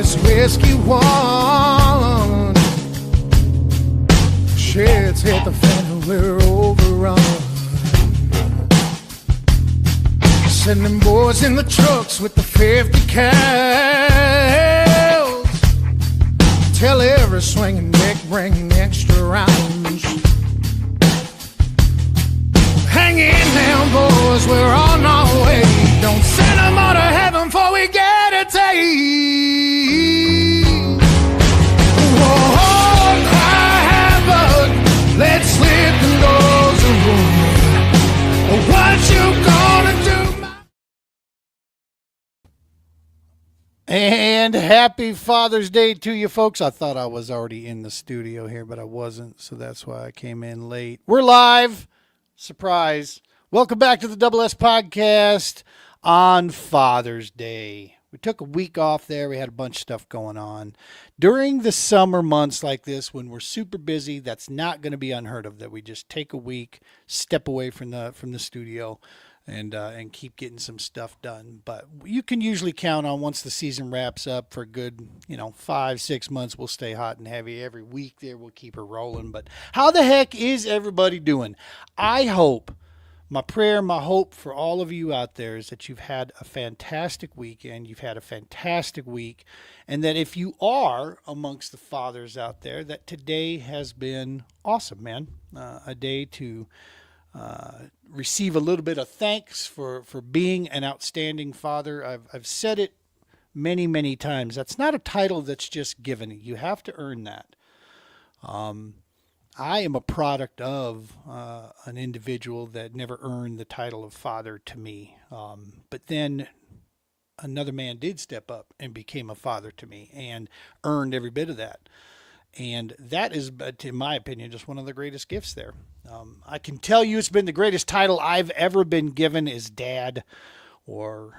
this whiskey one. Shit's hit the fan and we're overrun. Sending boys in the trucks with the 50 cals. Tell every swinging dick bring extra rounds. Hang in now, boys, we're on our way. Don't send them out of heaven before we get a taste. Whoa, cry havoc, let's slip the doors and run. What you gonna do? And happy Father's Day to you folks. I thought I was already in the studio here, but I wasn't, so that's why I came in late. We're live. Surprise. Welcome back to the Double S Podcast on Father's Day. We took a week off there. We had a bunch of stuff going on. During the summer months like this, when we're super busy, that's not going to be unheard of, that we just take a week, step away from the studio, and keep getting some stuff done. But you can usually count on, once the season wraps up, for a good, 5-6 months, we'll stay hot and heavy. Every week there, we'll keep her rolling. But how the heck is everybody doing? I hope, my prayer, my hope for all of you out there is that you've had a fantastic weekend. You've had a fantastic week. And that if you are amongst the fathers out there, that today has been awesome, man. A day to receive a little bit of thanks for being an outstanding father. I've said it many, many times. That's not a title that's just given. You have to earn that. I am a product of an individual that never earned the title of father to me. But then another man did step up and became a father to me and earned every bit of that. And that is, in my opinion, just one of the greatest gifts there. I can tell you it's been the greatest title I've ever been given is dad or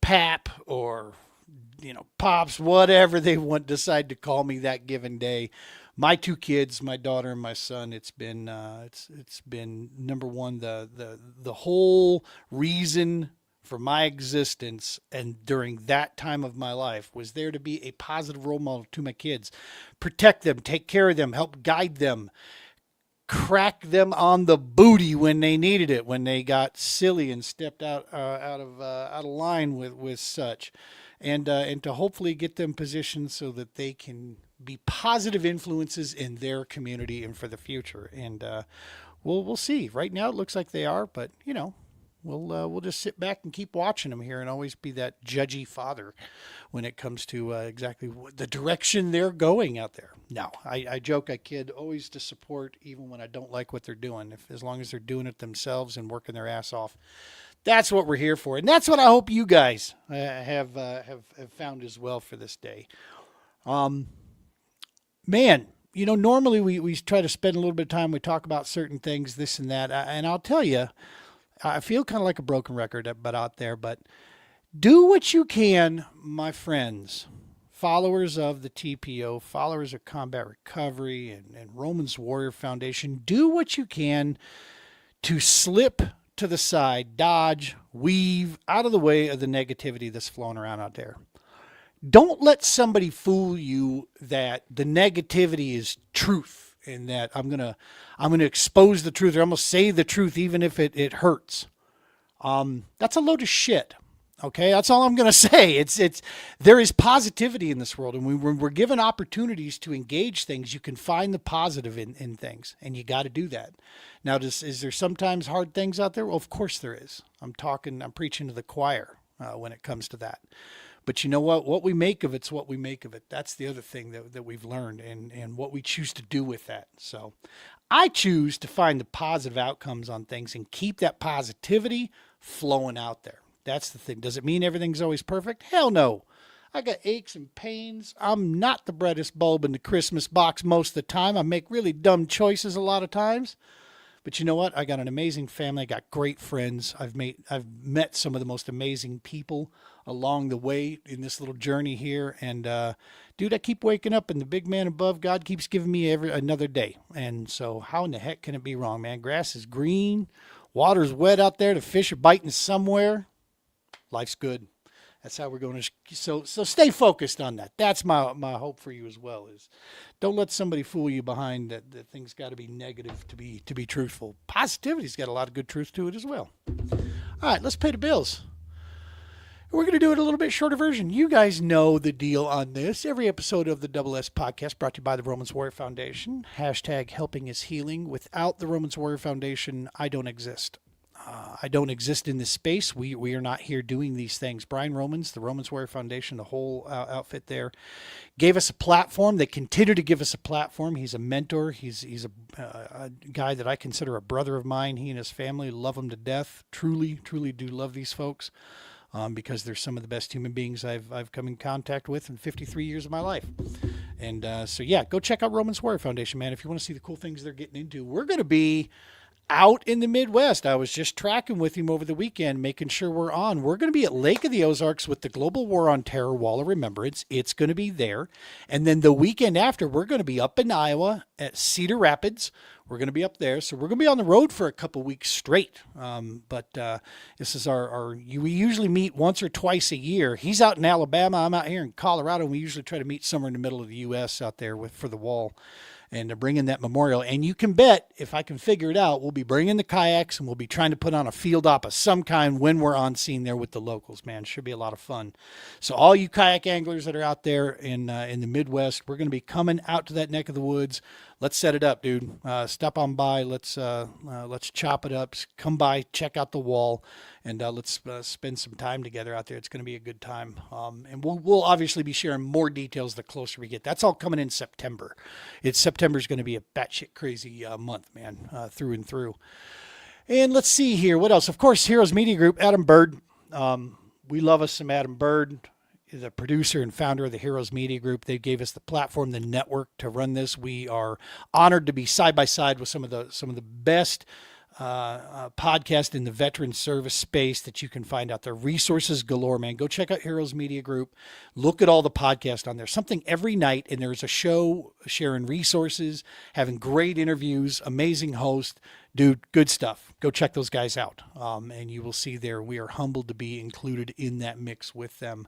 pap or, pops, whatever they decide to call me that given day. My two kids, my daughter and my son, it's been number one, the whole reason for my existence, and during that time of my life, was there to be a positive role model to my kids, protect them, take care of them, help guide them, crack them on the booty when they needed it, when they got silly and stepped out of line with such, and to hopefully get them positioned so that they can be positive influences in their community and for the future. And we'll see. Right now it looks like they are, but we'll just sit back and keep watching them here and always be that judgy father when it comes to exactly the direction they're going out there. No, I joke, I kid, always to support even when I don't like what they're doing. As long as they're doing it themselves and working their ass off, that's what we're here for. And that's what I hope you guys have found as well for this day. Man, normally we try to spend a little bit of time, we talk about certain things, this and that, and I'll tell you, I feel kind of like a broken record out there, but do what you can, my friends, followers of the TPO, followers of Combat Recovery and Roman's Warrior Foundation, do what you can to slip to the side, dodge, weave out of the way of the negativity that's flowing around out there. Don't let somebody fool you that the negativity is truth. And that I'm gonna expose the truth, or I'm gonna say the truth even if it hurts. That's a load of shit. Okay, that's all I'm gonna say. There is positivity in this world, and we're given opportunities to engage things. You can find the positive in things, and you got to do that. Now, is there sometimes hard things out there? Well, of course there is. I'm preaching to the choir when it comes to that. But you know what? What we make of it's what we make of it. That's the other thing that we've learned, and what we choose to do with that. So I choose to find the positive outcomes on things and keep that positivity flowing out there. That's the thing. Does it mean everything's always perfect? Hell no. I got aches and pains. I'm not the brightest bulb in the Christmas box most of the time. I make really dumb choices a lot of times. But you know what? I got an amazing family. I got great friends. I've met some of the most amazing people along the way in this little journey here. And dude, I keep waking up, and the big man above God keeps giving me another day. And so how in the heck can it be wrong, man? Grass is green. Water's wet out there. The fish are biting somewhere. Life's good. That's how we're going to. So stay focused on that. That's my hope for you as well. Is don't let somebody fool you behind that things got to be negative to be truthful. Positivity's got a lot of good truth to it as well. All right, let's pay the bills. We're going to do it a little bit shorter version. You guys know the deal on this. Every episode of the Double S podcast brought to you by the Romans Warrior Foundation. Hashtag helping is healing. Without the Romans Warrior Foundation, I don't exist. I don't exist in this space. We are not here doing these things. Brian Romans, the Romans Warrior Foundation, the whole outfit there, gave us a platform. They continue to give us a platform. He's a mentor. He's a guy that I consider a brother of mine. He and his family love him to death. Truly, truly do love these folks. Because they're some of the best human beings I've come in contact with in 53 years of my life. And so, yeah, go check out Romans Warrior Foundation, man, if you want to see the cool things they're getting into. We're going to be out in the Midwest. I was just tracking with him over the weekend, making sure we're on. We're going to be at Lake of the Ozarks with the Global War on Terror Wall of Remembrance. It's going to be there. And then the weekend after, we're going to be up in Iowa at Cedar Rapids. We're going to be up there. So we're going to be on the road for a couple weeks straight. But this is we usually meet once or twice a year. He's out in Alabama. I'm out here in Colorado. And we usually try to meet somewhere in the middle of the U.S. out there for the wall. And to bring in that memorial. And you can bet, if I can figure it out, we'll be bringing the kayaks and we'll be trying to put on a field op of some kind when we're on scene there with the locals, man. Should be a lot of fun. So all you kayak anglers that are out there in the Midwest, we're going to be coming out to that neck of the woods. Let's set it up, dude. Stop on by. Let's chop it up. Come by, check out the wall, and let's spend some time together out there. It's going to be a good time. And we'll obviously be sharing more details the closer we get. That's all coming in September. September's going to be a batshit crazy month, man, through and through. And let's see here. What else? Of course, Heroes Media Group, Adam Bird. We love us some Adam Bird. The producer and founder of the Heroes Media Group. They gave us the platform, the network to run this. We are honored to be side by side with some of the best podcasts in the veteran service space that you can find out there. Resources galore, man. Go check out Heroes Media Group. Look at all the podcasts on there. Something every night, and there's a show sharing resources, having great interviews, amazing host. Dude, good stuff. Go check those guys out. And you will see there we are humbled to be included in that mix with them.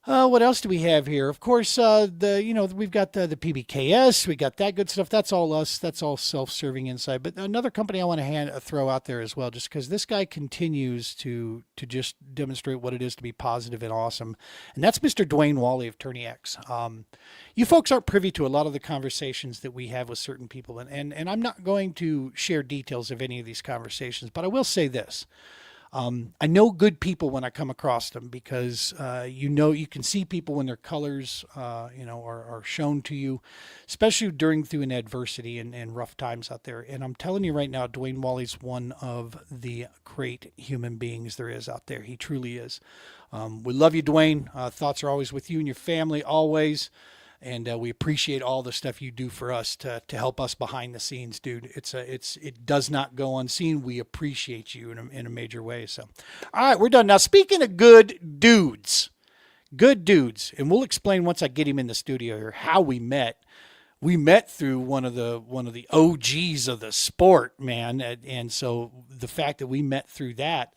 What else do we have here? Of course, we've got the PBKS. We got that good stuff. That's all us. That's all self-serving inside. But another company I want to throw out there as well, just because this guy continues to just demonstrate what it is to be positive and awesome. And that's Mr. Dwayne Wally of Tourney X. You folks aren't privy to a lot of the conversations that we have with certain people. And I'm not going to share details of any of these conversations, but I will say this. I know good people when I come across them because, you can see people when their colors, are shown to you, especially through an adversity and rough times out there. And I'm telling you right now, Dwayne Wally's one of the great human beings there is out there. He truly is. We love you, Dwayne. Thoughts are always with you and your family, always. And we appreciate all the stuff you do for us to help us behind the scenes, dude. It does not go unseen. We appreciate you in a major way. So, all right, we're done. Now, speaking of good dudes, and we'll explain once I get him in the studio here how we met. We met through one of the OGs of the sport, man. And so the fact that we met through that.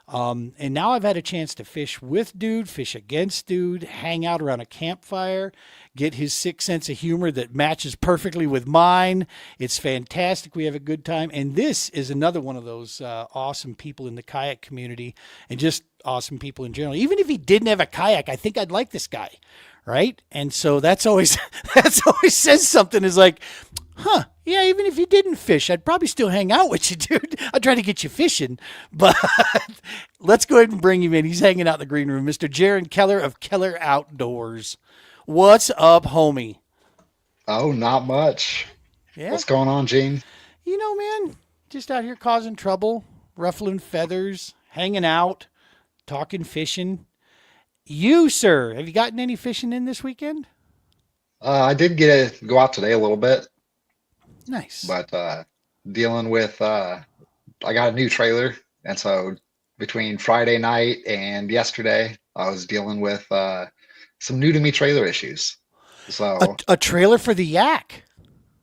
And now I've had a chance to fish with dude, fish against dude, hang out around a campfire, get his sick sense of humor that matches perfectly with mine. It's fantastic. We have a good time. And this is another one of those awesome people in the kayak community and just awesome people in general. Even if he didn't have a kayak, I think I'd like this guy. Right. And so that's always says something is like, yeah, even if you didn't fish, I'd probably still hang out with you, dude. I'd try to get you fishing. But let's go ahead and bring him in. He's hanging out in the green room. Mr. Jarin Keller of Keller Outdoors. What's up, homie? Oh, not much. Yeah. What's going on, Gene? Man, just out here causing trouble, ruffling feathers, hanging out, talking fishing. You, sir, have you gotten any fishing in this weekend? I did get to go out today a little bit, Nice. but dealing with I got a new trailer, and so between Friday night and yesterday, I was dealing with some new to me trailer issues. So, A trailer for the yak.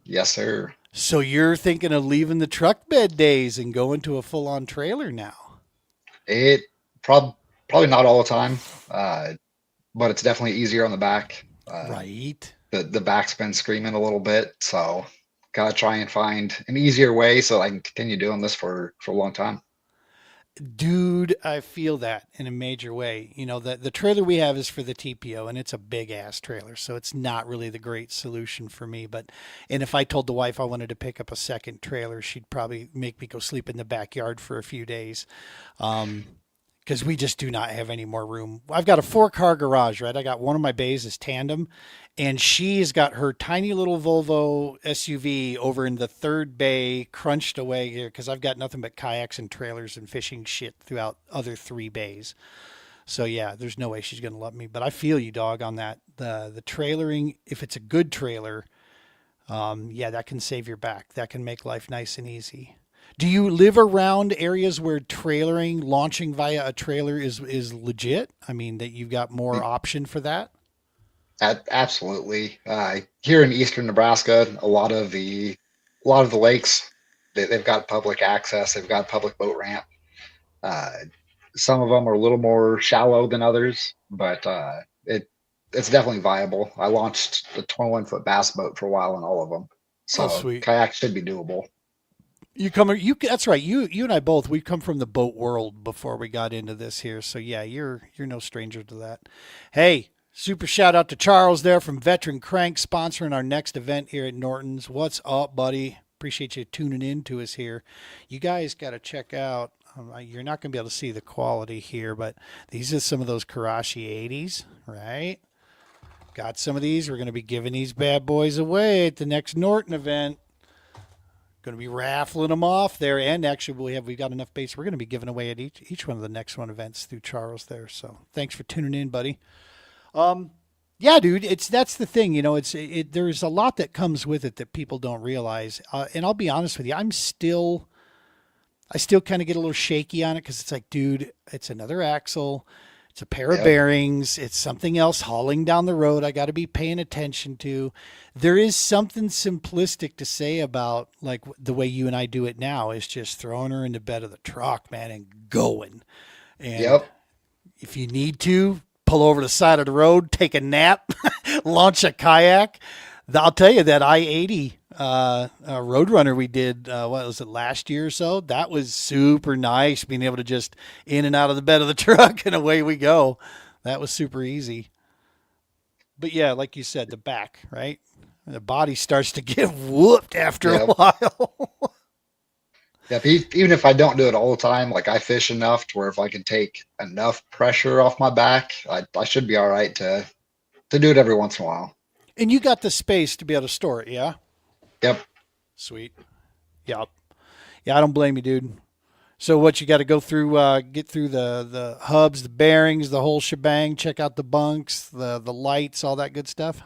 yes, sir. So you're thinking of leaving the truck bed days and going to a full-on trailer now? It prob Probably not all the time, but it's definitely easier on the back. Right. The back's been screaming a little bit, so gotta try and find an easier way so I can continue doing this for a long time. Dude, I feel that in a major way. You know, the trailer we have is for the TPO and it's a big ass trailer. So it's not really the great solution for me. But, and if I told the wife I wanted to pick up a second trailer, she'd probably make me go sleep in the backyard for a few days. Um, because we just do not have any more room. I've got a 4 car garage, right? I got one of my bays is tandem, and she's got her tiny little Volvo SUV over in the third bay, crunched away here because I've got nothing but kayaks and trailers and fishing shit throughout other 3 bays. So yeah, there's no way she's gonna let me. But I feel you, dog, on that. The trailering, if it's a good trailer, yeah, that can save your back. That can make life nice and easy. Do you live around areas where trailering, launching via a trailer is legit? I mean, that you've got more option for that? Absolutely. Here in eastern Nebraska, a lot of the lakes they've got public access. They've got public boat ramp. Uh, some of them are a little more shallow than others, but it's definitely viable. I launched a 21-foot bass boat for a while in all of them, Oh, so sweet. kayak should be doable. That's right. You and I both, we come from the boat world before we got into this here. So yeah, you're no stranger to that. Hey, super shout out to Charles there from Veteran Crank sponsoring our next event here at Norton's. What's up, buddy? Appreciate you tuning in to us here. You guys got to check out. You're not going to be able to see the quality here, but these are some of those Karashi 80s, right? Got some of these. We're going to be giving these bad boys away at the next Norton event. Going to be raffling them off there, and actually we got enough base. We're going to be giving away at each one of the next one events through Charles there. So thanks for tuning in, buddy. Yeah, dude, that's the thing. You know, there's a lot that comes with it that people don't realize. And I'll be honest with you, I still kind of get a little shaky on it because it's like, dude, it's another axle. It's a pair of Yep. bearings. It's something else hauling down the road I got to be paying attention to. There is something simplistic to say about like the way you and I do it now is just throwing her in the bed of the truck, man, and going. And Yep. if you need to, pull over to the side of the road, take a nap, launch a kayak. I'll tell you that I-80 Roadrunner we did, what was it, last year or so? That was super nice, being able to just in and out of the bed of the truck and away we go. That was super easy. But yeah, like you said, the back, right? The body starts to get whooped after a Yep. while. Yep. Even if I don't do it all the time, like I fish enough to where if I can take enough pressure off my back, I should be all right to do it every once in a while. And you got the space to be able to store it, yeah? Yep. Sweet. Yeah. Yeah, I don't blame you, dude. So what you got to go through, get through the hubs, the bearings, the whole shebang. Check out the bunks, the lights, all that good stuff.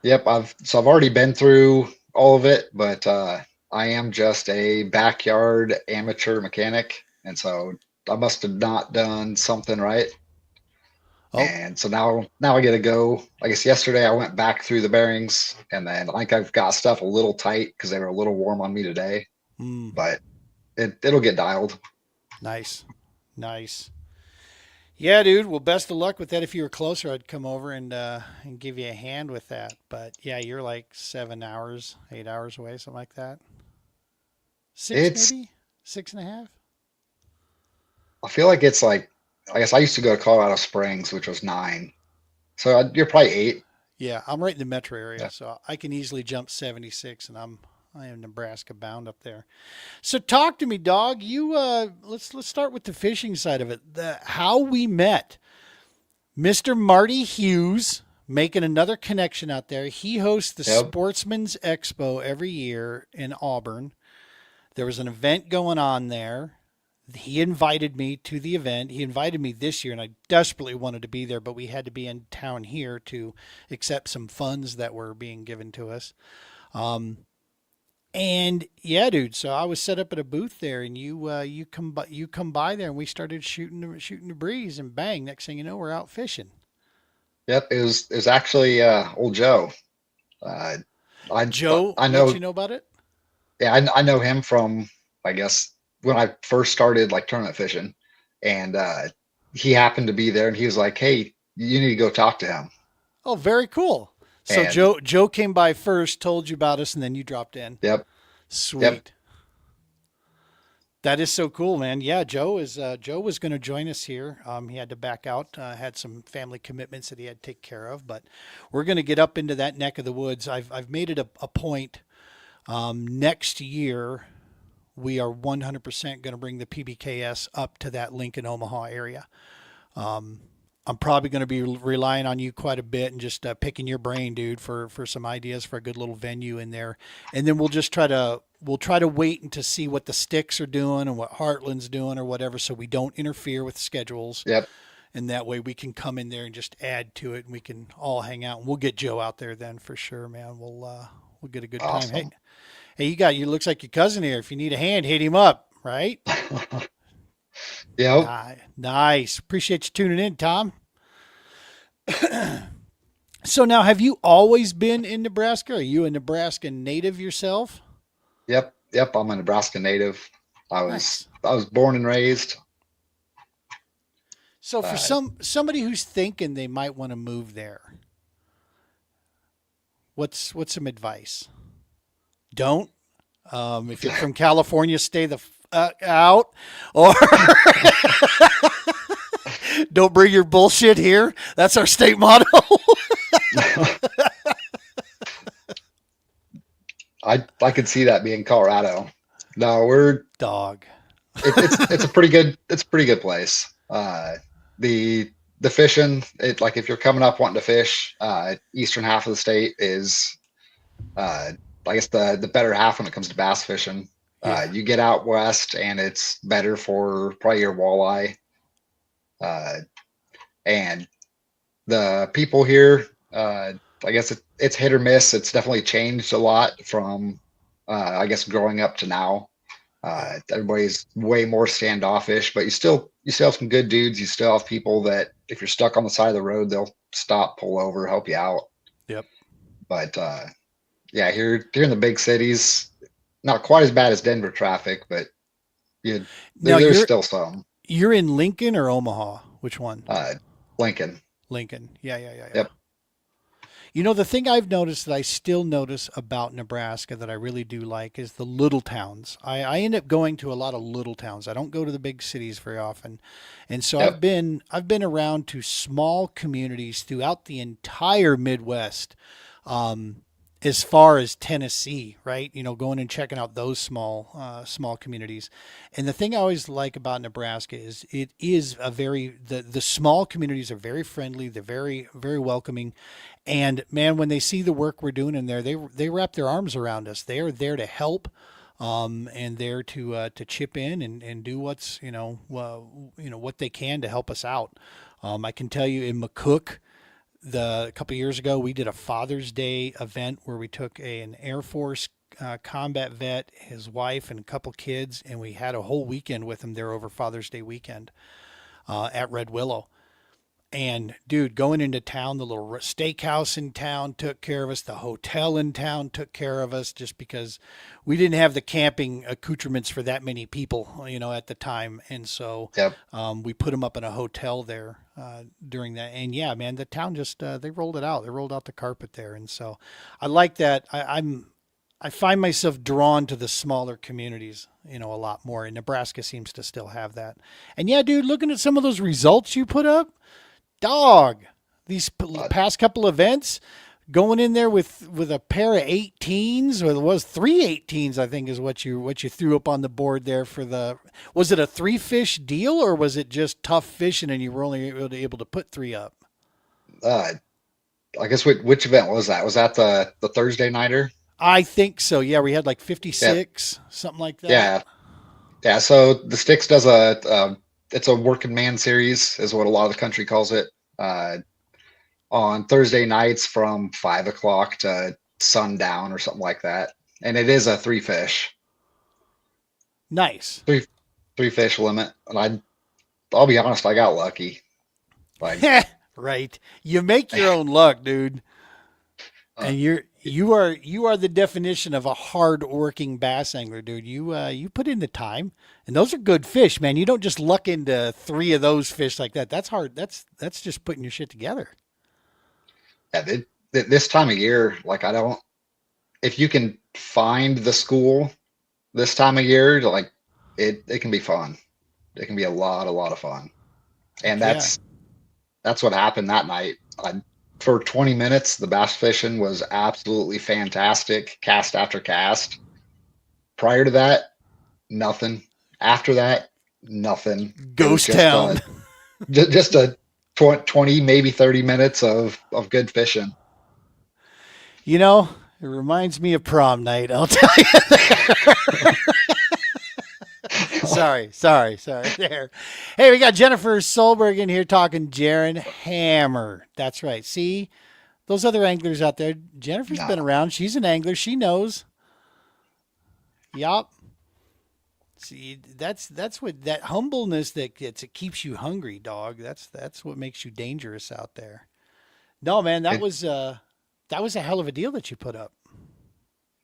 Yep. I've already been through all of it, but I am just a backyard amateur mechanic, and so I must have not done something right. Oh, And so now I get to go. I guess yesterday I went back through the bearings, and then I think I've got stuff a little tight because they were a little warm on me today, mm, but it'll get dialed. nice, nice. Yeah, dude. Well, best of luck with that. If you were closer, I'd come over and give you a hand with that. But yeah, you're like 7 hours, 8 hours away, something like that. Six, It's maybe 6.5. I feel like it's like I guess I used to go to Colorado Springs, which was 9. So you're probably 8. Yeah, I'm right in the metro area, Yeah. so I can easily jump 76, and I am Nebraska bound up there. So talk to me, dog. You let's start with the fishing side of it. The how we met. Mr. Marty Hughes making another connection out there. He hosts the Yep. Sportsman's Expo every year in Auburn. There was an event going on there. He invited me to the event. He invited me this year, and I desperately wanted to be there, but we had to be in town here to accept some funds that were being given to us. Um, and yeah, dude. So I was set up at a booth there, and you come by there, and we started shooting the breeze, and bang! Next thing you know, we're out fishing. Yep. It was actually old Joe. Uh, I Joe, I let know you know about it. yeah I know him from I guess when I first started like tournament fishing, and he happened to be there, and he was like, "Hey, you need to go talk to him." Oh, very cool. So And Joe came by first, told you about us, and then you dropped in. yep, yep, Sweet. That is so cool, man. Yeah, Joe was going to join us here. He had to back out, had some family commitments that he had to take care of. But we're going to get up into that neck of the woods. I've made it a point. Next year, we are 100% going to bring the PBKS up to that Lincoln Omaha area. I'm probably going to be relying on you quite a bit and just picking your brain, dude, for some ideas for a good little venue in there. And then we'll try to wait and to see what the Sticks are doing and what Heartland's doing or whatever, so we don't interfere with schedules. yep. And that way we can come in there and just add to it, and we can all hang out. And we'll get Joe out there then for sure, man. We'll get a good time. Hey, Awesome. hey, you looks like your cousin here. If you need a hand, hit him up, right? Yep, Nice. Appreciate you tuning in, Tom. So now, have you always been in Nebraska? Are you a Nebraska native yourself? yep. I'm a Nebraska native. Nice. I was born and raised. So for Uh, somebody who's thinking they might want to move there, what's some advice? Don't. If you're from California, stay the out, or don't bring your bullshit here. That's our state motto. I could see that being Colorado. No, we're Dog. it's a pretty good place. The the fishing, like if you're coming up wanting to fish, eastern half of the state is uh, I guess the better half when it comes to bass fishing. Yeah. You get out west, and it's better for probably your walleye. Uh, and the people here, I guess it's hit or miss. It's definitely changed a lot from I guess growing up to now. Yeah. Everybody's way more standoffish, but you still have some good dudes. You still have people that if you're stuck on the side of the road, they'll stop, pull over, help you out. Yep. But yeah, here in the big cities, not quite as bad as Denver traffic, but you, Now there's still some. you're in Lincoln or Omaha? Which one? Uh, Lincoln. Lincoln. Yeah. Yep. You know, the thing I've noticed that I still notice about Nebraska that I really do like is the little towns. I end up going to a lot of little towns. I don't go to the big cities very often. And so Yep. I've been around to small communities throughout the entire Midwest. Um, as far as Tennessee, right? You know, going and checking out those small communities. And the thing I always like about Nebraska is it is a very the small communities are very friendly. They're very welcoming. And man, when they see the work we're doing in there, they wrap their arms around us. They are there to help, and there to chip in and do what's what they can to help us out. I can tell you in McCook, a couple of years ago, we did a Father's Day event where we took an Air Force combat vet, his wife, and a couple kids, and we had a whole weekend with them there over Father's Day weekend at Red Willow. And dude, going into town, the little steakhouse in town took care of us. The hotel in town took care of us just because we didn't have the camping accoutrements for that many people, at the time. And so Yep. we put them up in a hotel there during that. And yeah, man, the town just they rolled it out. They rolled out the carpet there. And so I like that. I find myself drawn to the smaller communities, a lot more. And Nebraska seems to still have that. And yeah, dude, looking at some of those results you put up. Dog, these Uh, past couple events, going in there with a pair of 18s, or it was 3 18s, I think is what you threw up on the board there for the. Was it a 3 fish deal, or was it just tough fishing and you were only able to put three up? uh, I guess which event was that? Was that the Thursday nighter? I think so. Yeah, we had like Yeah. 56, something like that. Yeah. Yeah. So the Sticks does it's a working man series, is what a lot of the country calls it. Uh, on Thursday nights from 5 o'clock to sundown or something like that. And it is a Nice. three fish limit. And I'll be honest, I got lucky. Like, Right. You make your own luck, dude. uh, And You are the definition of a hard-working bass angler, dude. You put in the time, and those are good fish, man. You don't just luck into three of those fish like that. That's hard. That's just putting your shit together. Yeah, this time of year, like I don't, if you can find the school this time of year, like it can be fun. It can be a lot of fun. And Heck yeah. that's what happened that night. For 20 minutes, the bass fishing was absolutely fantastic, cast after cast. Prior to that, nothing. After that, nothing. It was Ghost town. just a 20, maybe 30 minutes of good fishing. You know, it reminds me of prom night. I'll tell you. Sorry. There. Hey, we got Jennifer Solberg in here talking Jarin Hammer. That's right. See, those other anglers out there. Jennifer's been No, around. She's an angler. She knows. Yup. See, that's what that humbleness it keeps you hungry, dog. That's what makes you dangerous out there. No, man, it, that was a hell of a deal that you put up.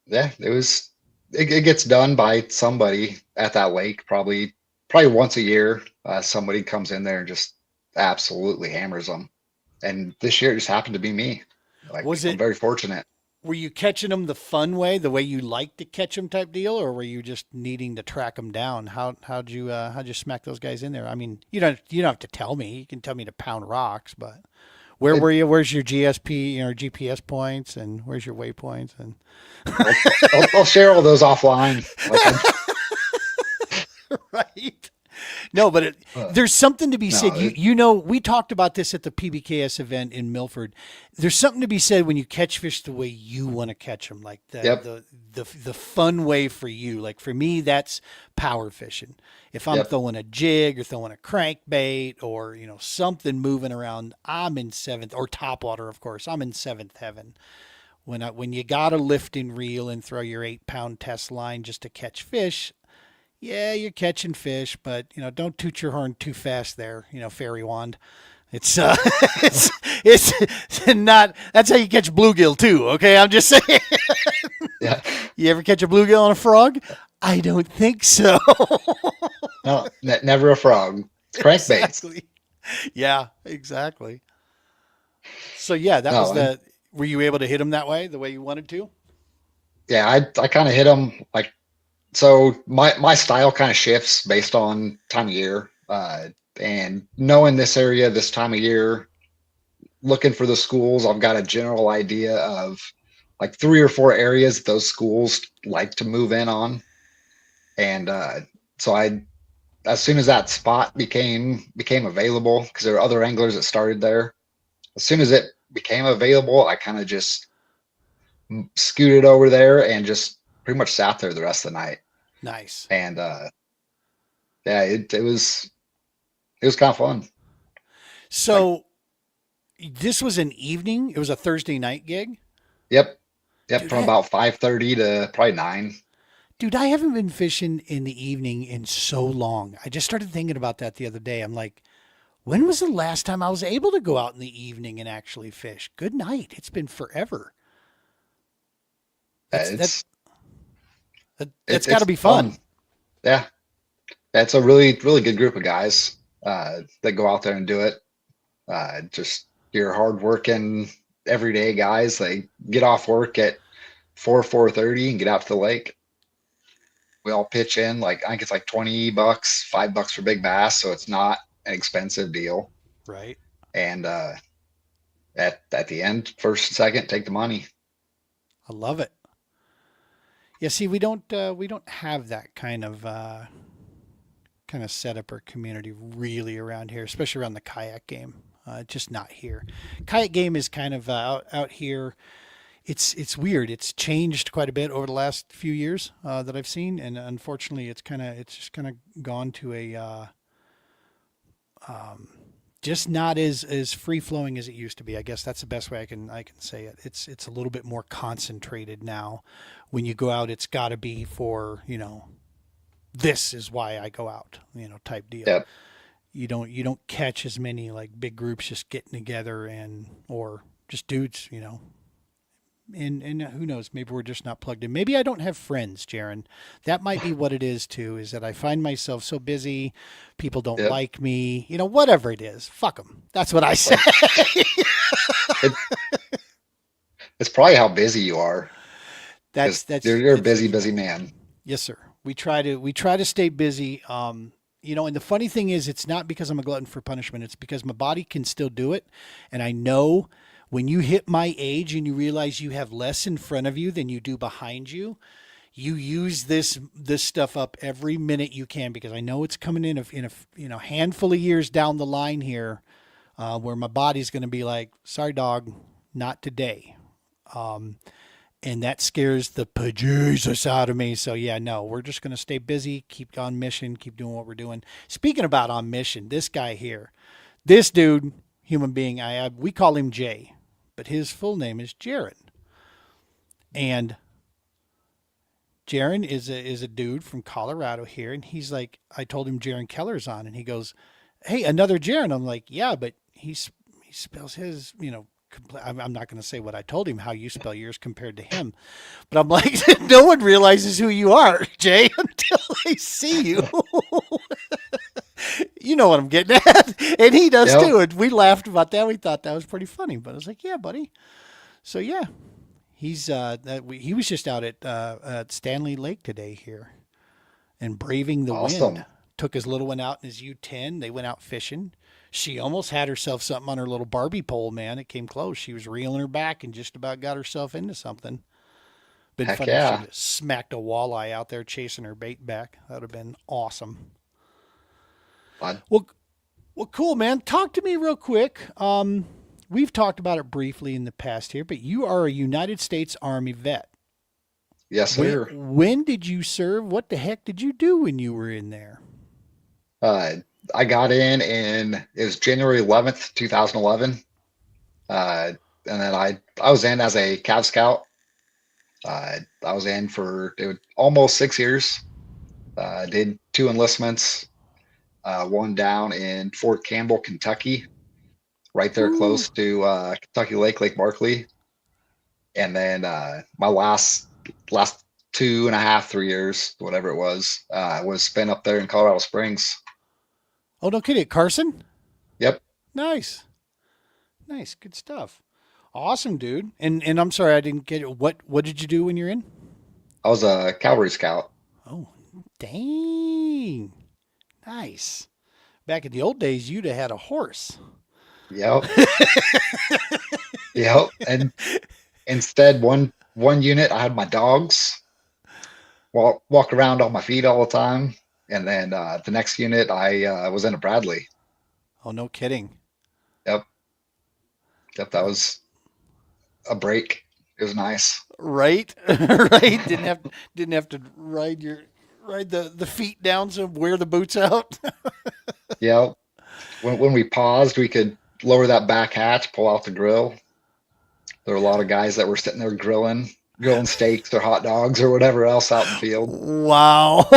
yeah, it was. It gets done by somebody at that lake, probably once a year. Somebody comes in there and just absolutely hammers them. And this year it just happened to be me. Like Was I'm it very fortunate. Were you catching them the fun way, the way you like to catch them type deal, or were you just needing to track them down? How'd you smack those guys in there? I mean, you don't have to tell me. You can tell me to pound rocks, but where It, were you? Where's your GSP, GPS points, and where's your waypoints? And I'll share all those offline. Like right. No, but there's something to be said. no, You know, we talked about this at the PBKS event in Milford. There's something to be said when you catch fish the way you want to catch them, like yep, the fun way for you. Like for me, that's power fishing. If I'm yep, throwing a jig or throwing a crankbait or something moving around, I'm in seventh or topwater, of course. I'm in seventh heaven. When you got a lifting reel and throw your 8 pound test line just to catch fish, yeah, you're catching fish, but don't toot your horn too fast there, fairy wand. It's it's it's not that's how you catch bluegill too, okay? I'm just saying. yeah. You ever catch a bluegill on a frog? I don't think so. No, never a frog. It's crankbaits. Exactly. Yeah, exactly. So yeah, that was No, and the were you able to hit them that way, the way you wanted to? yeah, I kind of hit them like so. My style kind of shifts based on time of year. And knowing this area this time of year, looking for the schools, I've got a general idea of like 3 or 4 areas those schools like to move in on. And so I, as soon as that spot became available, because there were other anglers that started there, as soon as it became available, I kind of just scooted over there and just pretty much sat there the rest of the night. Nice. And yeah, it was kind of fun. Like, So this was an evening. It was a Thursday night gig. yep, yep, Dude, from about 5:30 to probably 9. I haven't been fishing in the evening in so long. I just started thinking about that the other day. I'm like, when was the last time I was able to go out in the evening and actually fish? Good night. It's been forever. Uh, That's that, It's that's got to it's be fun. fun. Yeah, it's a really good group of guys that go out there and do it. Just your hardworking everyday guys. They get off work at 4:30 and get out to the lake. We all pitch in. Like I think it's like $20, $5 for big bass, so it's not an expensive deal. Right. And at the end, first, second, take the money. I love it. Yeah. See, we don't have that kind of setup or community really around here, especially around the kayak game. Just not here. Kayak game is kind of out here. It's weird. It's changed quite a bit over the last few years that I've seen, and unfortunately, it's just kind of gone to a just not as free flowing as it used to be. I guess that's the best way I can say it. It's a little bit more concentrated now. When you go out, it's got to be for this is why I go out, type deal. Yep. You don't catch as many like big groups just getting together and or just dudes, And who knows, maybe we're just not plugged in. Maybe I don't have friends, Jaron. That might be what it is too, is that I find myself so busy, people don't Yep. like me, whatever it is. Fuck them. That's what I say. Well, it, it's probably how busy you are that's because that's you're a it's busy, busy man. Yes, sir. We try to stay busy. And the funny thing is, it's not because I'm a glutton for punishment. It's because my body can still do it, and I know when you hit my age and you realize you have less in front of you than you do behind you, you use this stuff up every minute you can because I know it's coming in a handful of years down the line here, where my body's going to be like, sorry, dog, not today. And that scares the bejesus out of me. So yeah, no, we're just going to stay busy, keep on mission, keep doing what we're doing. Speaking about on mission, this guy here, this dude, human being, we call him Jay, but his full name is Jarin. And Jarin is a dude from Colorado here, and he's like, I told him Jarin Keller's on, and he goes, "Hey, another Jarin." I'm like, "Yeah, but he spells his, I'm not going to say what I told him how you spell yours compared to him, but I'm like, no one realizes who you are, Jay, until they see you. You know what I'm getting at, and he does Yep. too. And we laughed about that. We thought that was pretty funny, but I was like, yeah, buddy. So yeah, he was just out at Stanley Lake today here and braving the wind. Awesome. Took his little one out in his U10. They went out fishing. She almost had herself something on her little Barbie pole, man. It came close. She was reeling her back and just about got herself into something. Been Heck funny if she'd yeah. have smacked a walleye out there chasing her bait back. That would have been awesome. Fun. Well, well, cool, man. Talk to me real quick. We've talked about it briefly in the past here, but you are a United States Army vet. Yes, When sir. when did you serve? What the heck did you do when you were in there? Uh, I got in it was January 11th, 2011. And then I was in as a Cav Scout. I was in for almost 6 years. Did two enlistments, one down in Fort Campbell, Kentucky, right there Ooh. close to Kentucky Lake, Lake Barkley. And then my last 2.5, 3 years, whatever it was spent up there in Colorado Springs. Oh, no kidding. Carson? Yep, Nice. Nice. Good stuff. Awesome, dude. And I'm sorry I didn't get it. What did you do when you're in? I was a cavalry scout. Oh, dang. Nice. Back in the old days, you'd have had a horse. Yep, yep. And instead, one unit, I had my dogs walk around on my feet all the time, and then the next unit, I was in a Bradley. Oh, no kidding. Yep, yep. That was a break. It was nice. Right? Right? Didn't have to ride the feet down so wear the boots out. Yep. When we paused, we could lower that back hatch, pull out the grill. There were a lot of guys that were sitting there grilling steaks or hot dogs or whatever else out in the field. Wow.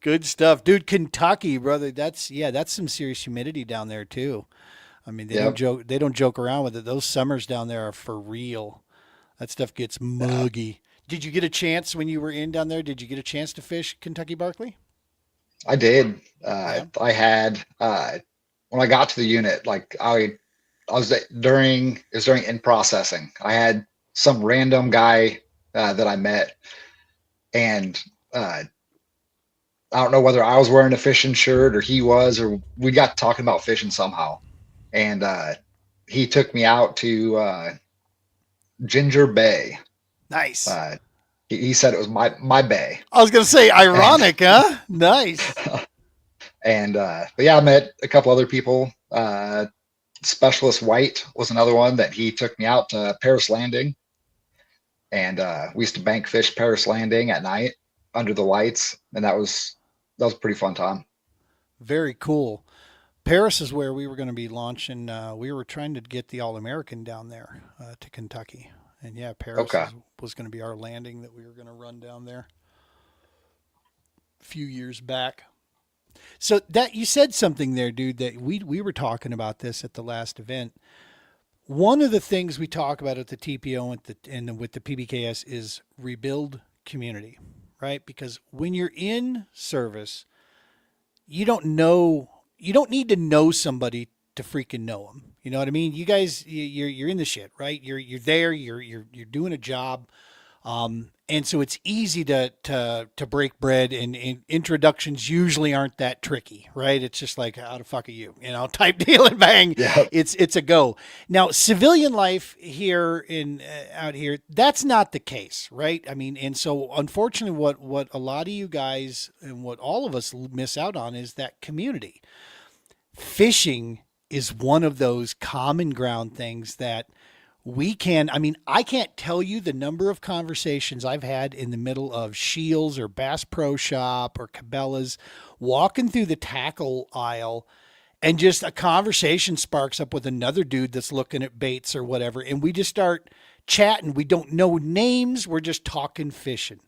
Good stuff. Dude, Kentucky, brother, that's some serious humidity down there too. I mean, Yep. they don't joke around with it. Those summers down there are for real. That stuff gets Yeah, muggy. Did you get a chance when you were in down there? Did you get a chance to fish Kentucky Barkley? I did. Yeah. I had when I got to the unit, like I was during it was during in processing. I had some random guy that I met, and I don't know whether I was wearing a fishing shirt or he was, or we got talking about fishing somehow, and he took me out to Ginger Bay. Nice. Uh, he said it was my bay, I was gonna say and ironic, huh? Nice. and but yeah, I met a couple other people. Specialist White was another one that he took me out to Paris Landing, and we used to bank fish Paris Landing at night under the lights, and that was a pretty fun time. Very cool. Paris is where we were going to be launching. We were trying to get the All American down there to Kentucky, and yeah, Okay. was going to be our landing that we were going to run down there a few years back. So that you said something there, dude. That we were talking about this at the last event. One of the things we talk about at the TPO and with the PBKS is rebuild community, right? Because when you're in service, you don't know, you don't need to know somebody to freaking know them. You know what I mean? You guys, you're in the shit, right? You're there. You're doing a job. And so it's easy to break bread, and introductions usually aren't that tricky, right? It's just like, how the fuck are you, type deal, and bang, Yeah. it's a go. Now, civilian life here in out here, that's not the case, right? I mean, and so unfortunately, what a lot of you guys and what all of us miss out on is that community. Fishing is one of those common ground things that we can. I mean, I can't tell you the number of conversations I've had in the middle of Shields or Bass Pro Shop or Cabela's, walking through the tackle aisle, and just a conversation sparks up with another dude that's looking at baits or whatever, and we just start chatting. We don't know names, we're just talking fishing.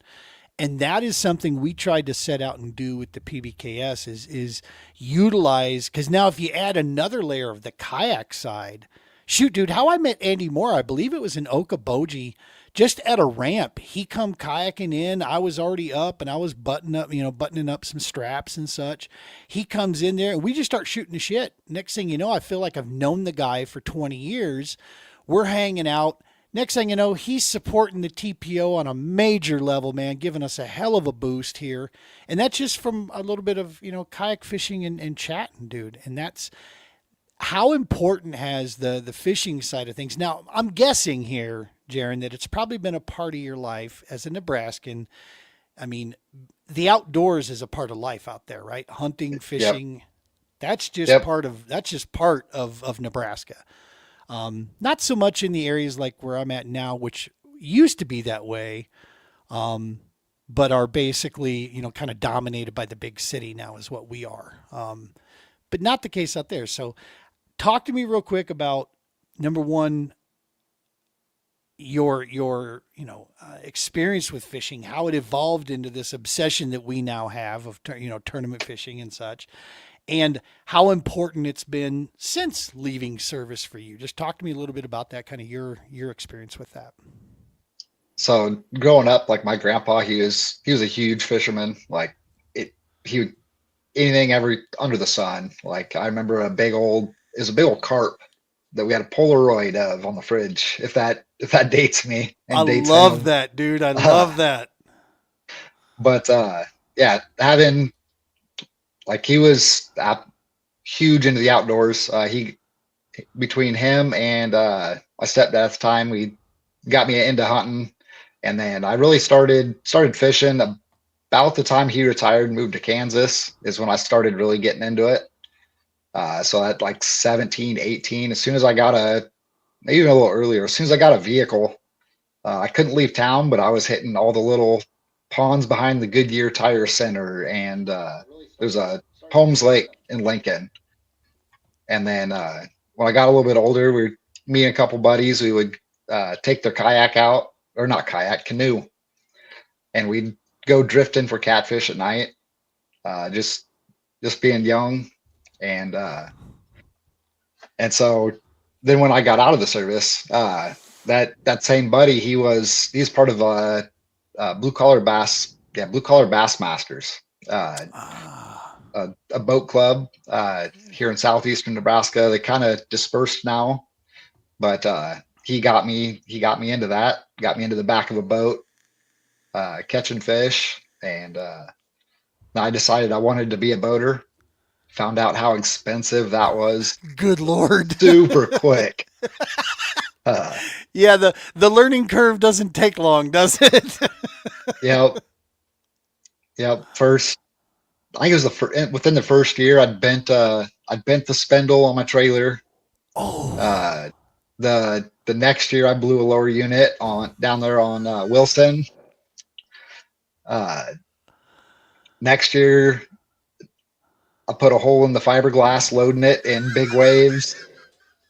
And that is something we tried to set out and do with the PBKS is utilize, because now if you add another layer of the kayak side, shoot, dude, how I met Andy Moore, I believe it was in Okoboji, just at a ramp. He come kayaking in. I was already up and I was buttoning up some straps and such. He comes in there and we just start shooting the shit. Next thing you know, I feel like I've known the guy for 20 years. We're hanging out. Next thing you know, he's supporting the TPO on a major level, man, giving us a hell of a boost here. And that's just from a little bit of, kayak fishing and chatting, dude. And that's how important has the fishing side of things. Now, I'm guessing here, Jarin, that it's probably been a part of your life as a Nebraskan. I mean, the outdoors is a part of life out there, right? Hunting, Yep. fishing, Yep. that's just part of Nebraska. Not so much in the areas like where I'm at now, which used to be that way, but are basically, kind of dominated by the big city now is what we are. But not the case out there. So talk to me real quick about number one, your experience with fishing, how it evolved into this obsession that we now have of tournament fishing and such, and how important it's been since leaving service for you. Just talk to me a little bit about that, kind of your experience with that. So growing up, like my grandpa, he was a huge fisherman. Like he would anything every under the sun. Like I remember it was a big old carp that we had a Polaroid of on the fridge. If that dates me I and dates love him. that, dude. I Uh, love that. but yeah, having like he was huge into the outdoors. He between him and my stepdad at the time, we got me into hunting, and then I really started fishing about the time he retired and moved to Kansas is when I started really getting into it. So at like 17, 18, as soon as I got maybe even a little earlier, as soon as I got a vehicle, I couldn't leave town, but I was hitting all the little ponds behind the Goodyear Tire Center, and there's a Holmes Lake in Lincoln. And then when I got a little bit older, me and a couple buddies, we would take their kayak out, or not kayak, canoe, and we'd go drifting for catfish at night. Just being young, and so then when I got out of the service, that same buddy, he's part of blue collar bass masters. Ah, A boat club here in southeastern Nebraska. They kind of dispersed now, but he got me into that. Got me into the back of a boat, catching fish, and I decided I wanted to be a boater. Found out how expensive that was good Lord. super quick. Uh, Yeah, the learning curve doesn't take long, does it? yep, yep. First, I think it was within the first year, I'd bent the spindle on my trailer. Oh, Uh, the next year, I blew a lower unit on down there on Wilson. Uh, Next year, I put a hole in the fiberglass, loading it in big waves.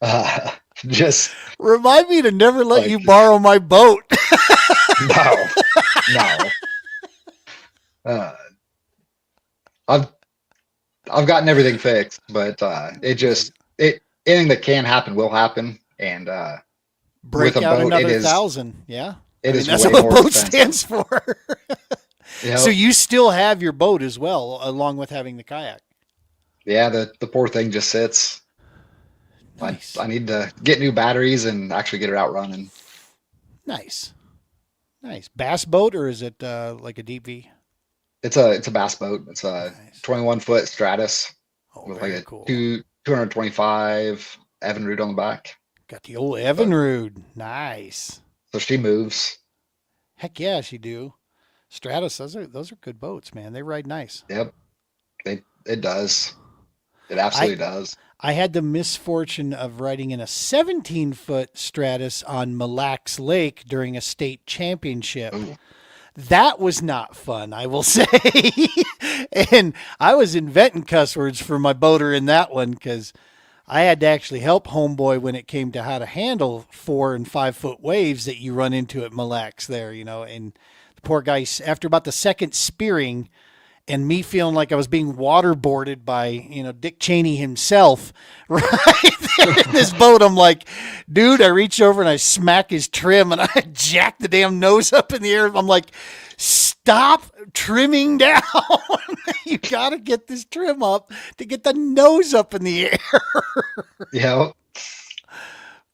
Uh, just remind me to never let you like borrow my boat. no, no. Uh, I've I've gotten everything fixed, but Right. anything that can happen will happen. And with Break a out boat, another thousand. Yeah. I it mean, is that's way what more boat expensive. stands for. So Yep. you still have your boat as well, along with having the kayak. Yeah, the poor thing just sits. I Nice. need to get new batteries and actually get it out running. Nice. Nice. Bass boat, or is it like a deep V? It's a bass boat. It's a Nice. 21-foot Stratus Oh, with like very a cool. 225 Evinrude on the back. Got the old But Evinrude. Nice. so she moves. Heck yeah, she do. Stratus, those are good boats, man. They ride nice. Yep, it does. It I absolutely does. I had the misfortune of riding in a 17-foot Stratus on Mille Lacs Lake during a state championship. Ooh, That was not fun, I will say. And I was inventing cuss words for my boater in that one because I had to actually help homeboy when it came to how to handle 4 and 5 foot waves that you run into at Mille Lacs there, and the poor guy, after about the second spearing, and me feeling like I was being waterboarded by, Dick Cheney himself, right there in this boat. I'm like, dude, I reach over and I smack his trim and I jack the damn nose up in the air. I'm like, stop trimming down. You got to get this trim up to get the nose up in the air. yeah.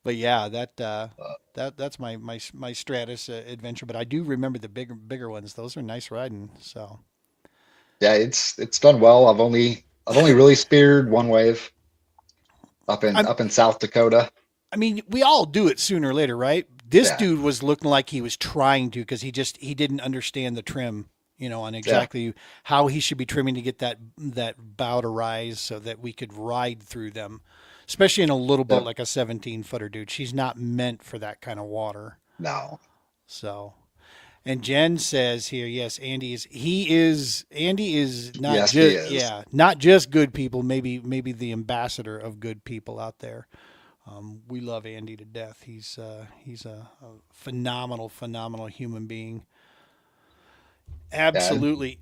But yeah, that's my Stratus adventure. But I do remember the bigger ones. Those are nice riding. So. Yeah, it's done well. I've only really speared one wave I'm up in South Dakota. I mean, we all do it sooner or later, right? This Yeah, dude was looking like he was trying to because he didn't understand the trim, on yeah, exactly how he should be trimming to get that bow to rise so that we could ride through them, especially in a little boat yep. like a 17-footer, dude. She's not meant for that kind of water. No, So, and Jen says here, yes, Andy is not yes, he just, is. yeah, not just good people, maybe the ambassador of good people out there. We love Andy to death. He's a phenomenal, phenomenal human being. Yeah, Absolutely.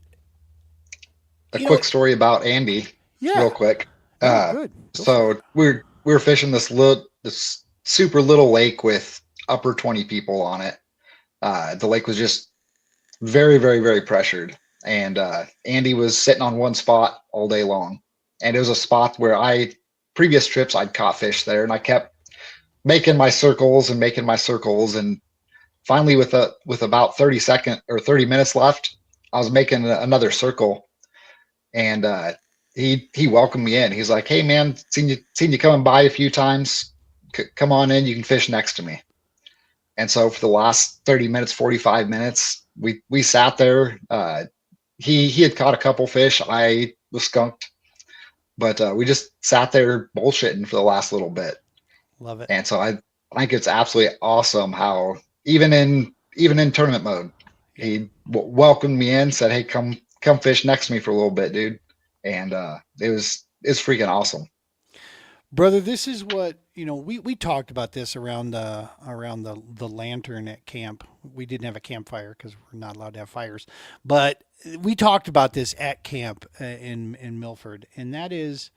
a You know, quick story about Andy, real yeah, quick. yeah, Uh, good. Go for it. so we were fishing this super little lake with upper 20 people on it. The lake was just very, very, very pressured, and Andy was sitting on one spot all day long, and it was a spot where previous trips I'd caught fish there, and I kept making my circles, and finally with about 30 minutes left, I was making another circle, and he welcomed me in. He's like, "Hey man, seen you coming by a few times. Come on in. You can fish next to me." And so for the last 30 minutes, 45 minutes, we sat there. He had caught a couple fish. I was skunked, but we just sat there bullshitting for the last little bit. Love it. And so I think it's absolutely awesome how even in tournament mode, Yep. he welcomed me in, said, "Hey, come fish next to me for a little bit, dude." And it's freaking awesome. Brother, this is what we talked about this around the lantern at camp. We didn't have a campfire because we're not allowed to have fires, but we talked about this at camp in Milford, and that is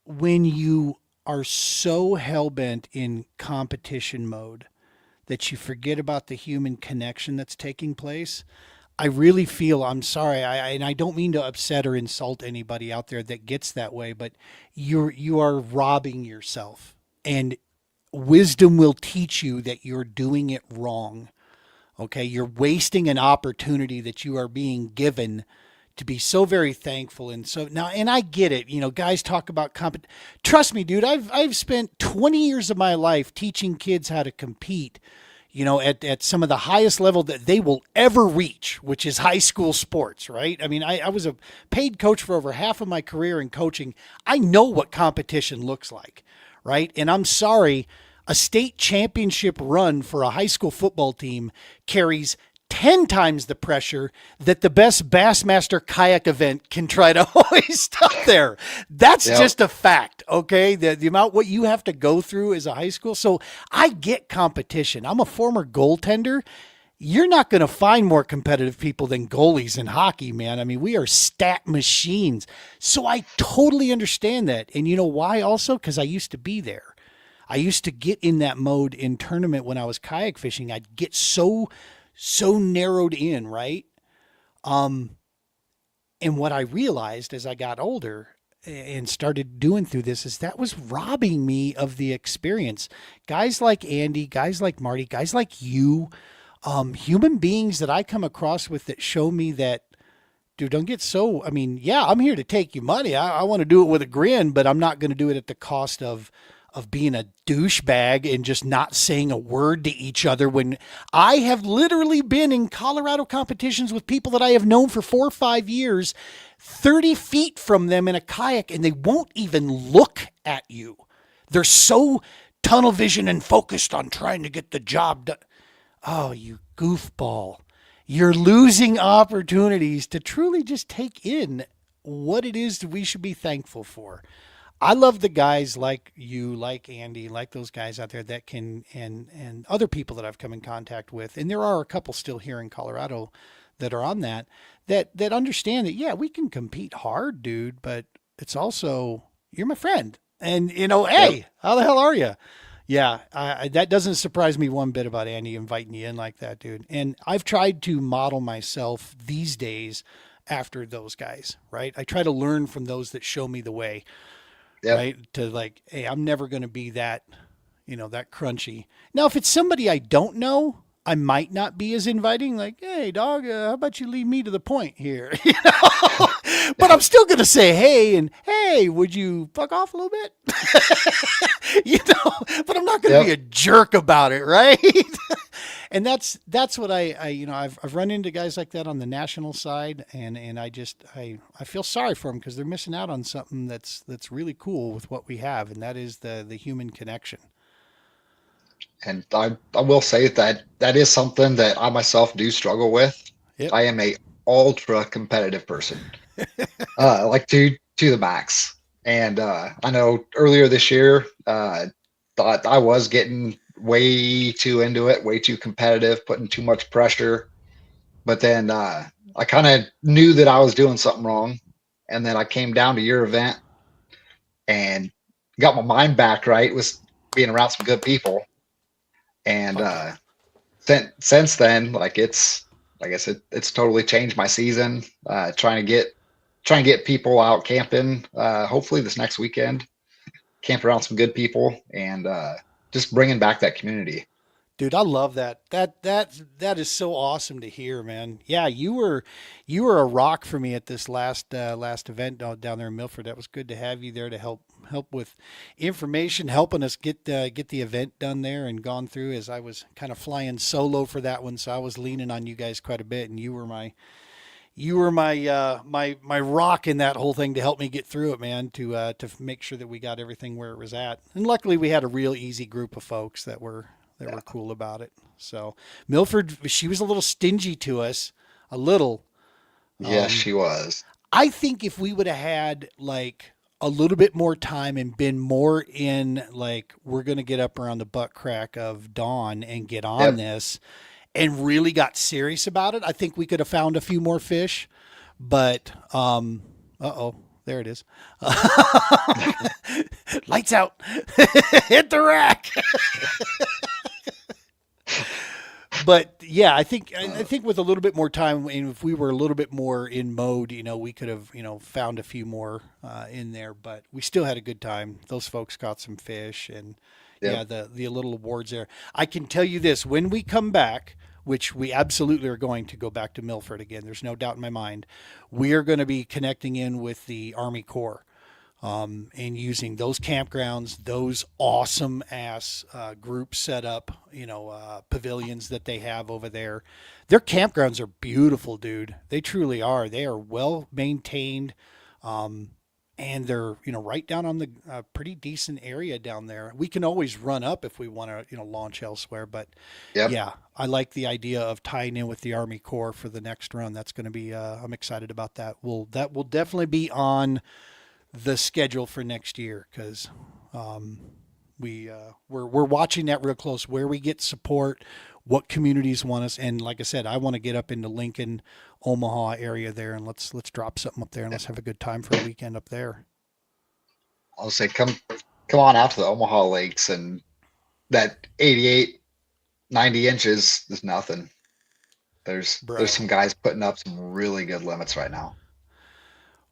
when you are so hell bent in competition mode that you forget about the human connection that's taking place. I really feel, I'm sorry, and I don't mean to upset or insult anybody out there that gets that way, but you are robbing yourself, and wisdom will teach you that you're doing it wrong. Okay, you're wasting an opportunity that you are being given to be so very thankful. And so now, and I get it, guys talk about trust me, dude, I've spent 20 years of my life teaching kids how to compete, at some of the highest level that they will ever reach, which is high school sports, right? I mean, I was a paid coach for over half of my career in coaching. I know what competition looks like, right? And I'm sorry, a state championship run for a high school football team carries 10 times the pressure that the best Bassmaster kayak event can try to hoist up there. That's Yep. just a fact, okay? The amount what you have to go through as a high school. So I get competition. I'm a former goaltender. You're not going to find more competitive people than goalies in hockey, man. I mean, we are stat machines. So I totally understand that. And you know why also? Because I used to be there. I used to get in that mode in tournament when I was kayak fishing. I'd get so narrowed in, right? Um, and what I realized as I got older and started doing through this is that was robbing me of the experience. Guys like Andy, guys like Marty, guys like you, human beings that I come across with that show me that, dude, don't get so. I mean, yeah, I'm here to take you money. I want to do it with a grin, but I'm not going to do it at the cost of being a douchebag and just not saying a word to each other when I have literally been in Colorado competitions with people that I have known for 4 or 5 years, 30 feet from them in a kayak, and they won't even look at you. They're so tunnel vision and focused on trying to get the job done. Oh, you goofball. You're losing opportunities to truly just take in what it is that we should be thankful for. I love the guys like you, like Andy, like those guys out there that can, and other people that I've come in contact with, and there are a couple still here in Colorado that are on that understand that yeah, we can compete hard, dude, but it's also you're my friend, and Yep. hey, how the hell are you? Yeah, that doesn't surprise me one bit about Andy inviting you in like that, dude. And I've tried to model myself these days after those guys, right? I try to learn from those that show me the way, Yep. right? To like, hey, I'm never going to be that, that crunchy. Now, if it's somebody I don't know, I might not be as inviting. Like, hey, dog, how about you leave me to the point here? But I'm still going to say hey and hey, would you fuck off a little bit? But I'm not going to be Yep. a jerk about it, right? And that's what I've run into guys like that on the national side, and I feel sorry for them because they're missing out on something that's really cool with what we have, and that is the human connection. And I will say that that is something that I myself do struggle with. Yep. I am a ultra competitive person, like to the max. And I know earlier this year, thought I was getting way too into it, way too competitive, putting too much pressure. But then I kind of knew that I was doing something wrong, and then I came down to your event and got my mind back right. Was being around some good people, and Fuck yeah. since then, like like I said, it's totally changed my season. Trying to get people out camping. Hopefully this next weekend, camp around some good people, and just bringing back that community. Dude, I love that. That is so awesome to hear, man. Yeah, you were a rock for me at this last event down there in Milford. That was good to have you there to help with information, helping us get the event done there and gone through. As I was kind of flying solo for that one, so I was leaning on you guys quite a bit, and you were my rock in that whole thing to help me get through it, man. To make sure that we got everything where it was at, and luckily we had a real easy group of folks that were Yeah. cool about it. So Milford, she was a little stingy to us, a little. Yes, Um, she was. I think if we would have had like a little bit more time and been more in like we're gonna get up around the butt crack of dawn and get on Yep. this and really got serious about it, I think we could have found a few more fish. But oh, there it is. Lights out. Hit the rack. But yeah, I think with a little bit more time, and if we were a little bit more in mode, we could have found a few more in there. But we still had a good time. Those folks got some fish, and yeah, Yep. the little awards there. I can tell you this: when we come back, which we absolutely are going to go back to Milford again, there's no doubt in my mind, we are going to be connecting in with the Army Corps and using those campgrounds, those awesome ass group set up, pavilions that they have over there. Their campgrounds are beautiful, dude. They truly are. They are well maintained. Um, and they're right down on the pretty decent area down there. We can always run up if we want to launch elsewhere, but Yep. yeah, I like the idea of tying in with the Army Corps for the next run. That's going to be I'm excited about that. That will definitely be on the schedule for next year because um, we're watching that real close. Where we get support, what communities want us, and like I said, I want to get up into Lincoln, Omaha area there, and let's drop something up there and let's have a good time for a weekend up there. I'll say come on out to the Omaha lakes, and that 88, 90 inches is nothing. There's Bro. some guys putting up some really good limits right now.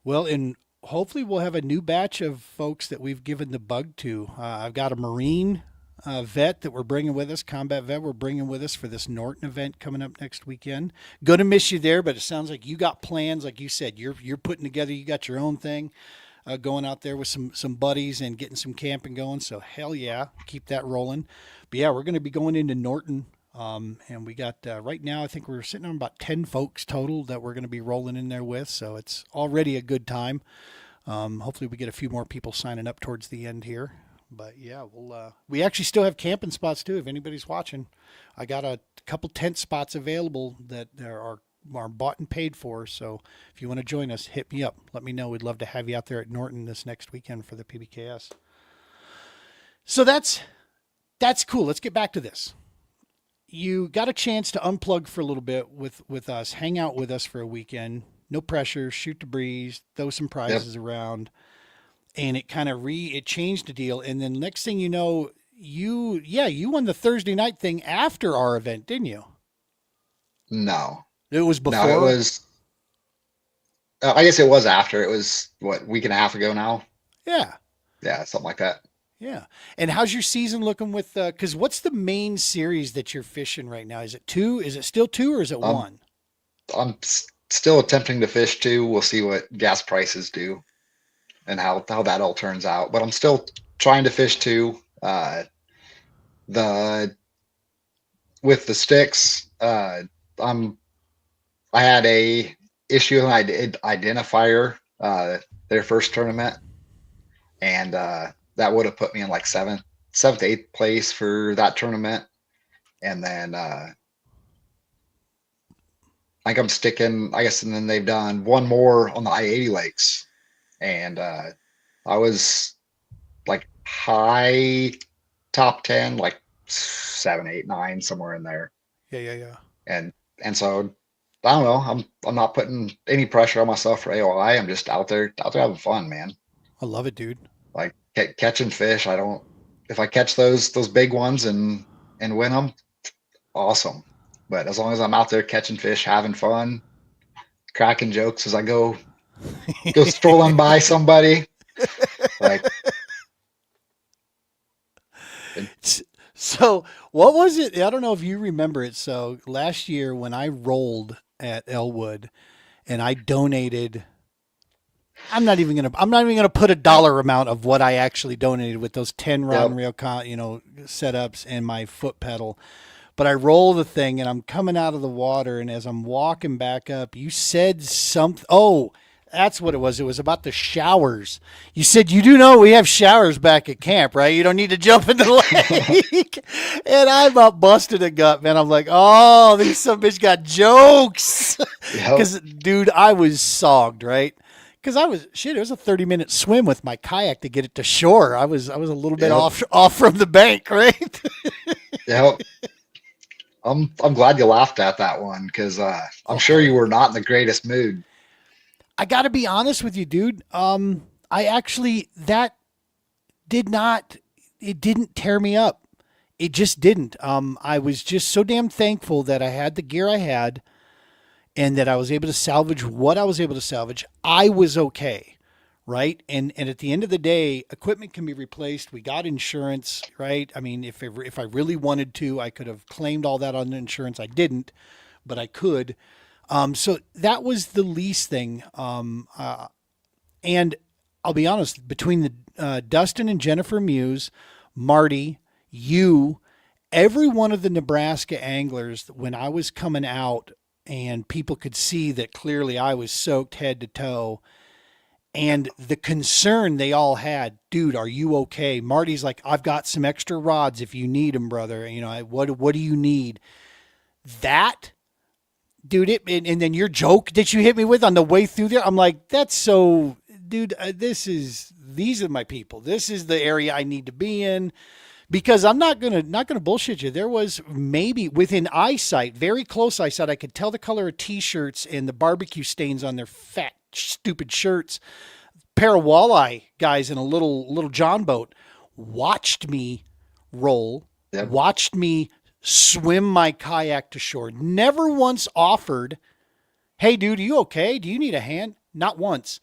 Well, and hopefully we'll have a new batch of folks that we've given the bug to. I've got a Marine vet that we're bringing with us, combat vet we're bringing with us for this Norton event coming up next weekend. Going to miss you there, but it sounds like you got plans. Like you said, you're putting together. You got your own thing. Going out there with some buddies and getting some camping going. So hell yeah, keep that rolling. But yeah, we're going to be going into Norton, and we got right now. I think we're sitting on about 10 folks total that we're going to be rolling in there with. So it's already a good time. Hopefully, we get a few more people signing up towards the end here. But yeah, we actually still have camping spots too. If anybody's watching, I got a couple tent spots available that are bought and paid for. So if you want to join us, hit me up. Let me know. We'd love to have you out there at Norton this next weekend for the PBKS. So that's cool. Let's get back to this. You got a chance to unplug for a little bit with us, hang out with us for a weekend. No pressure, shoot the breeze, throw some Yep. prizes around, and it kind of it changed the deal. And then next thing you know, you won the Thursday night thing after our event, didn't you? No, It was no, it before. was. I guess it was after. It was what, week and a half ago now. Yeah. Yeah, something like that. Yeah. And how's your season looking with cuz what's the main series that you're fishing right now? Is it 2? Is it still 2 or is it I'm 1? still attempting to fish too. We'll see what gas prices do and how that all turns out. But I'm still trying to fish too. The With the sticks, I'm I had a issue and I did identifier their first tournament, and that would have put me in like seventh, eighth place for that tournament. And then I think I'm sticking, I guess, and then they've done one more on the I-80 lakes, and I was like high top 10, like 7, 8, 9, somewhere in there. Yeah, yeah, yeah. And so I don't know. I'm not putting any pressure on myself for AOI. I'm just out there having fun, man. I love it, dude. Like catching fish. I don't. If I catch those big ones and win them, awesome. But as long as I'm out there catching fish, having fun, cracking jokes as I go strolling by somebody, like So, what was it? I don't know if you remember it. So, last year when I rolled at Elwood and I donated, I'm not even gonna put a dollar amount of what I actually donated with those 10 rod and yep, reel, setups and my foot pedal. But I roll the thing and I'm coming out of the water, and as I'm walking back up, you said something. Oh, that's what it was. It was about the showers. You said, you do know we have showers back at camp, right? You don't need to jump in the lake. And I about busted a gut, man. I'm like, oh, these some bitch got jokes. yep, Because, dude, I was sogged, right? Because it was a 30-minute swim with my kayak to get it to shore. I was a little bit yep, off from the bank, right? yep. I'm glad you laughed at that one because I'm Oh, sure hell you yeah. were not in the greatest mood. I got to be honest with you, dude. I actually that did not it didn't tear me up. It just didn't. I was just so damn thankful that I had the gear I had and that I was able to salvage what I was able to salvage. I was okay, right? And at the end of the day, equipment can be replaced. We got insurance, right? I mean, if I really wanted to, I could have claimed all that on the insurance. I didn't, but I could. So that was the least thing. And I'll be honest, between the Dustin and Jennifer Muse, Marty, you, every one of the Nebraska anglers, when I was coming out and people could see that clearly I was soaked head to toe, and the concern they all had, dude, are you okay? Marty's like, I've got some extra rods if you need them, brother. What do you need? That dude, and then your joke that you hit me with on the way through there, I'm like, that's so, dude, these are my people. This is the area I need to be in, because I'm not gonna bullshit you. There was maybe within eyesight, very close eyesight, I could tell the color of t-shirts and the barbecue stains on their fat stupid shirts. Pair of walleye guys in a little John boat watched me roll, Yep. watched me swim my kayak to shore. Never once offered, "Hey, dude, are you okay? Do you need a hand?" Not once.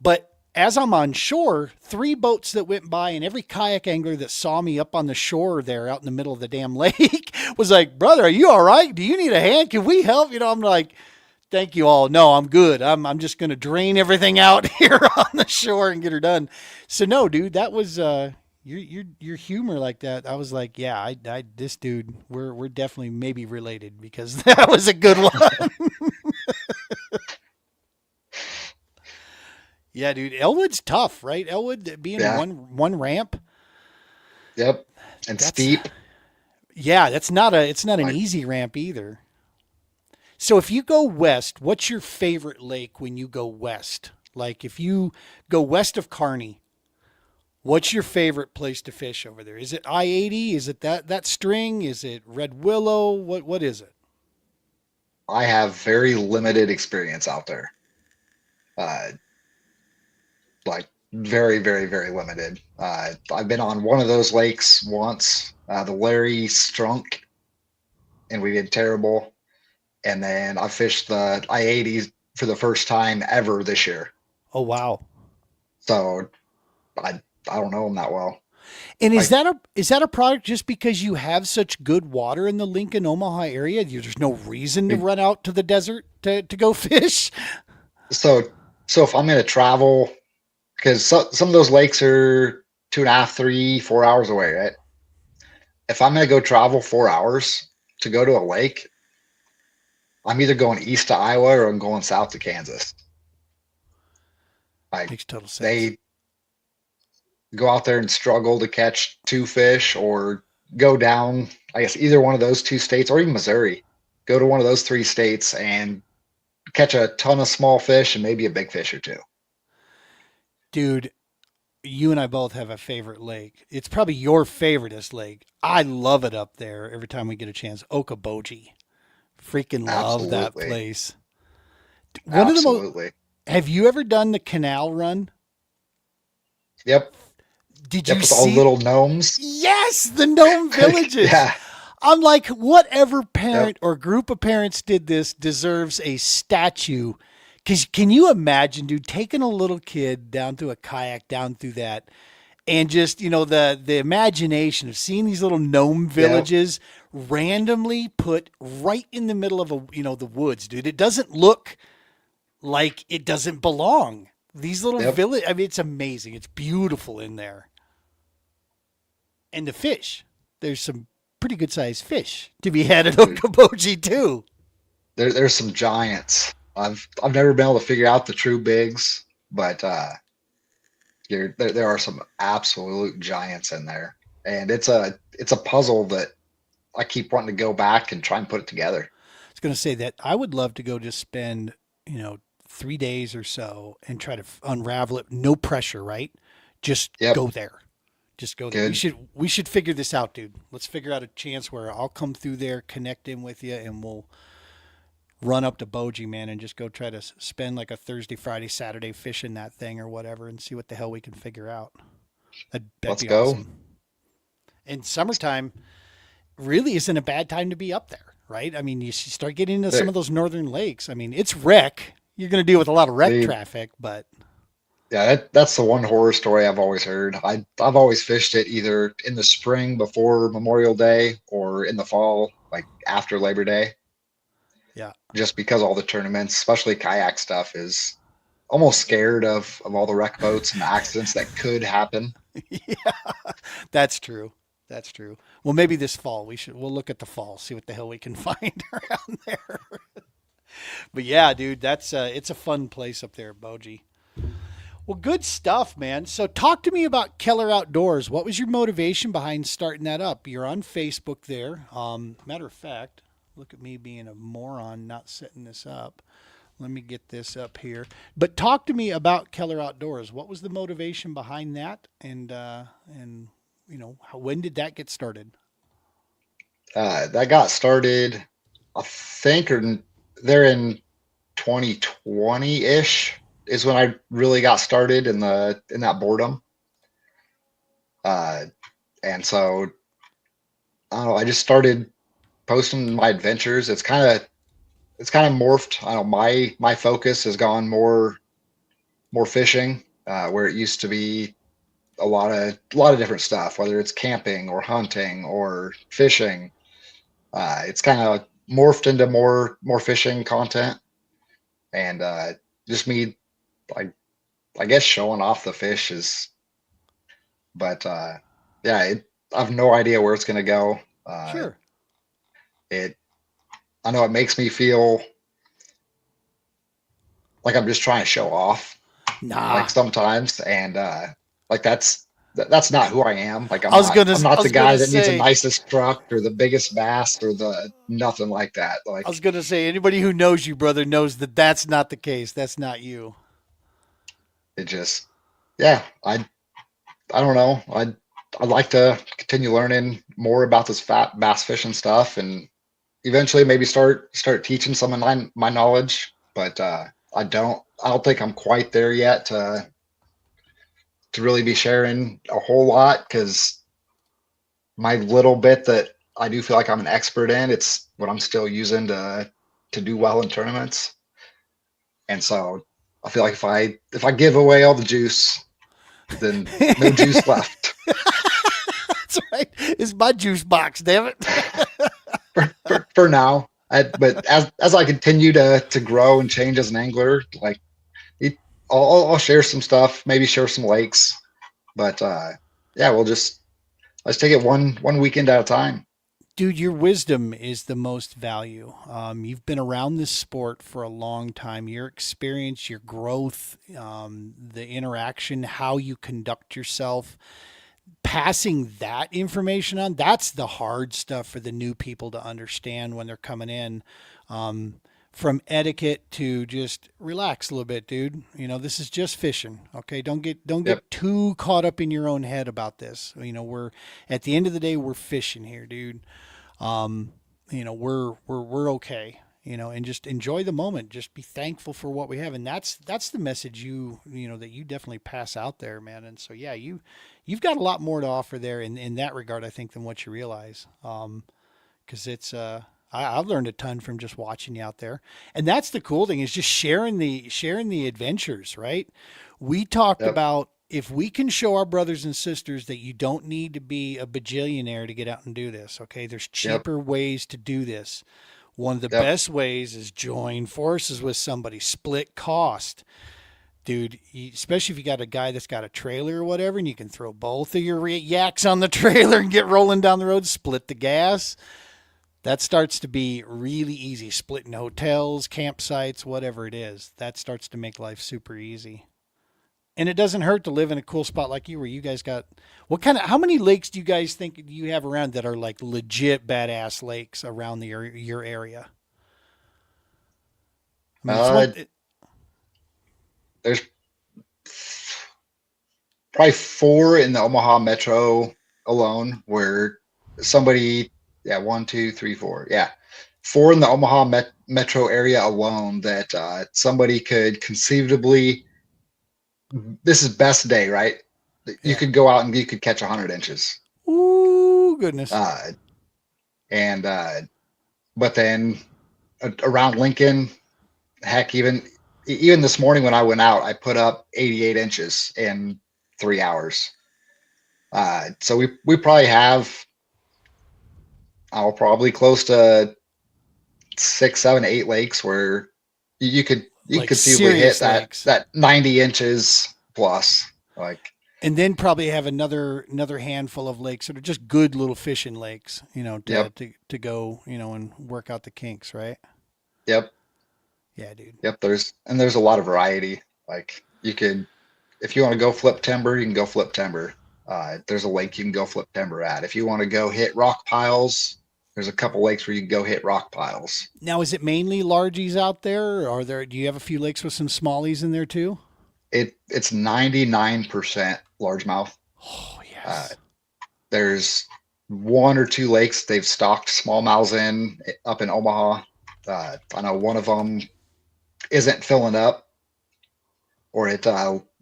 But as I'm on shore, three boats that went by, and every kayak angler that saw me up on the shore there out in the middle of the damn lake was like, "Brother, are you all right? Do you need a hand? Can we help?" I'm like, "Thank you all. No, I'm good. I'm just gonna drain everything out here on the shore and get her done." So no, dude, that was your humor like that. I was like, yeah, I this dude, we're definitely maybe related because that was a good one. Yeah, dude, Elwood's tough, right? Elwood being Yeah. one ramp. Yep. And That's steep. yeah, it's not an Like easy ramp either. So if you go west, what's your favorite lake when you go west? Like if you go west of Kearney, what's your favorite place to fish over there? Is it I-80? Is it that string? Is it Red Willow? What is it? I have very limited experience out there. Uh, like very, very, very limited. I've been on one of those lakes once, the Larry Strunk, and we did terrible. And then I fished the I-80s for the first time ever this year. Oh wow. So I don't know them that well. And is Like that a product just because you have such good water in the Lincoln Omaha area? There's no reason to run out to the desert to go fish. so so if I'm gonna travel, because some of those lakes are 2.5, 3, 4 hours away, right? If I'm gonna go travel 4 hours to go to a lake, I'm either going east to Iowa or I'm going south to Kansas. Like Makes total sense. they go out there and struggle to catch two fish or go down, I guess, either one of those two states or even Missouri. Go to one of those three states and catch a ton of small fish and maybe a big fish or two. Dude, you and I both have a favorite lake. It's probably your favoriteest lake. I love it up there every time we get a chance. Okoboji. Freaking love that Absolutely. place. One of the most Absolutely. Have you ever done the canal run? Yep. Did Yep. you With all the see? little gnomes. Yes, the gnome villages. Yeah. I'm like, whatever Yep. parent or group of parents did this deserves a statue. Because can you imagine, dude, taking a little kid down through a kayak, down through that, and just the imagination of seeing these little gnome Yep. villages randomly put right in the middle of the woods, dude. It doesn't look like it doesn't belong. These little Yep. village, I mean, it's amazing. It's beautiful in there, and the fish. There's some pretty good sized fish to be had at Dude, Okoboji too. there's some giants. I've never been able to figure out the true bigs, but there are some absolute giants in there, and it's a puzzle that I keep wanting to go back and try and put it together. I was going to say that I would love to go just spend 3 days or so and try to unravel it. No pressure, right? Just Yep. go there. Just go there. We Good. should we should figure this out, dude. Let's figure out a chance where I'll come through there, connect in with you, and we'll run up to Boji, man, and just go try to spend like a Thursday, Friday, Saturday fishing that thing or whatever, and see what the hell we can figure out. That'd Let's be go. awesome. And summertime really isn't a bad time to be up there, right? I mean, you start getting into some There, of those northern lakes. I mean, it's wreck. You're going to deal with a lot of wreck the traffic, but Yeah, that's the one horror story I've always heard. I've always fished it either in the spring before Memorial Day or in the fall, like after Labor Day, yeah. just because all the tournaments, especially kayak stuff, is almost scared of all the wreck boats and the accidents that could happen. Yeah, that's true. That's true. Well, maybe this fall we'll look at the fall, see what the hell we can find around there. But yeah, dude, that's it's a fun place up there at Boji. Well, good stuff, man. So talk to me about Keller Outdoors. What was your motivation behind starting that up? You're on Facebook there. Matter of fact, look at me being a moron not setting this up. Let me get this up here. But talk to me about Keller Outdoors. What was the motivation behind that? And when did that get started? That got started, I think, or they're in 2020-ish is when I really got started in that boredom. Uh, and so I don't know, I just started posting my adventures. It's kind of morphed. I don't know, my focus has gone more fishing, where it used to be a lot of different stuff, whether it's camping or hunting or fishing. It's kind of morphed into more fishing content, and just me, I I guess showing off the fish is, but yeah, I have no idea where it's going to go. Uh, Sure. it I know it makes me feel like I'm just trying to show off, like Nah. sometimes, and like that's not who I am. Like I was gonna I'm I not the was guy gonna that needs the say nicest truck or the biggest bass or the nothing like that. I was Like gonna say anybody who knows you, brother, knows that that's not the case. That's not you. it just, yeah, I don't know. I'd like to continue learning more about this fat bass fishing stuff, and eventually maybe start teaching some of my knowledge. But I don't think I'm quite there yet to really be sharing a whole lot, because my little bit that I do feel like I'm an expert in, it's what I'm still using to do well in tournaments. And so I feel like if I give away all the juice, then no juice left That's right. It's my juice box, damn it. for now. But as I continue to grow and change as an angler, like it, I'll share some stuff, maybe share some lakes, but yeah, let's take it one weekend at a time. Dude, your wisdom is the most value. You've been around this sport for a long time. Your experience, your growth, the interaction, how you conduct yourself, passing that information on, that's the hard stuff for the new people to understand when they're coming in. Um, from etiquette to just relax a little bit, dude. You know, this is just fishing. Okay. Don't Yep. get too caught up in your own head about this. You know, we're at the end of the day, we're fishing here, dude. um, you know, we're okay. You know, and just enjoy the moment. Just be thankful for what we have, and that's the message you know that you definitely pass out there, man. And so yeah, you've got a lot more to offer there in that regard, I think, than what you realize. Because it's I've learned a ton from just watching you out there, and that's the cool thing is just sharing the adventures, right? We talked Yep. about if we can show our brothers and sisters that you don't need to be a bajillionaire to get out and do this, okay? There's Yep. cheaper ways to do this. One of the Yep. best ways is join forces with somebody, split cost. Dude, especially if you got a guy that's got a trailer or whatever, and you can throw both of your yaks on the trailer and get rolling down the road, split the gas. That starts to be really easy. Splitting hotels, campsites, whatever it is. That starts to make life super easy. And it doesn't hurt to live in a cool spot like you, where you guys got how many lakes do you guys think you have around that are like legit badass lakes around your area? I mean, it's Uh, one. there's probably four in the Omaha metro alone, where somebody, yeah, one, two, three, four, yeah, four in the Omaha metro area alone that somebody could conceivably. This is best day, right? You Yeah. could go out and you could catch 100 inches, Ooh, goodness. uh, and but then around Lincoln, heck, even this morning when I went out, I put up 88 inches in 3 hours. So we probably have, probably close to 6, 7, 8 lakes where you could Like conceivably hit serious that lakes. that 90 inches plus. Like, And then probably have another handful of lakes that are just good little fishing lakes, you know, yep, to go, you know, and work out the kinks, right? yep, Yeah, dude. yep. There's a lot of variety. Like, you could, if you want to go flip timber, you can go flip timber. There's a lake you can go flip timber at. If you want to go hit rock piles, there's a couple lakes where you can go hit rock piles. Now, is it mainly largies out there? Or do you have a few lakes with some smallies in there too? It's 99% largemouth. Oh, Uh, yes. there's one or two lakes they've stocked smallmouths in up in Omaha. I know one of them isn't filling up, or it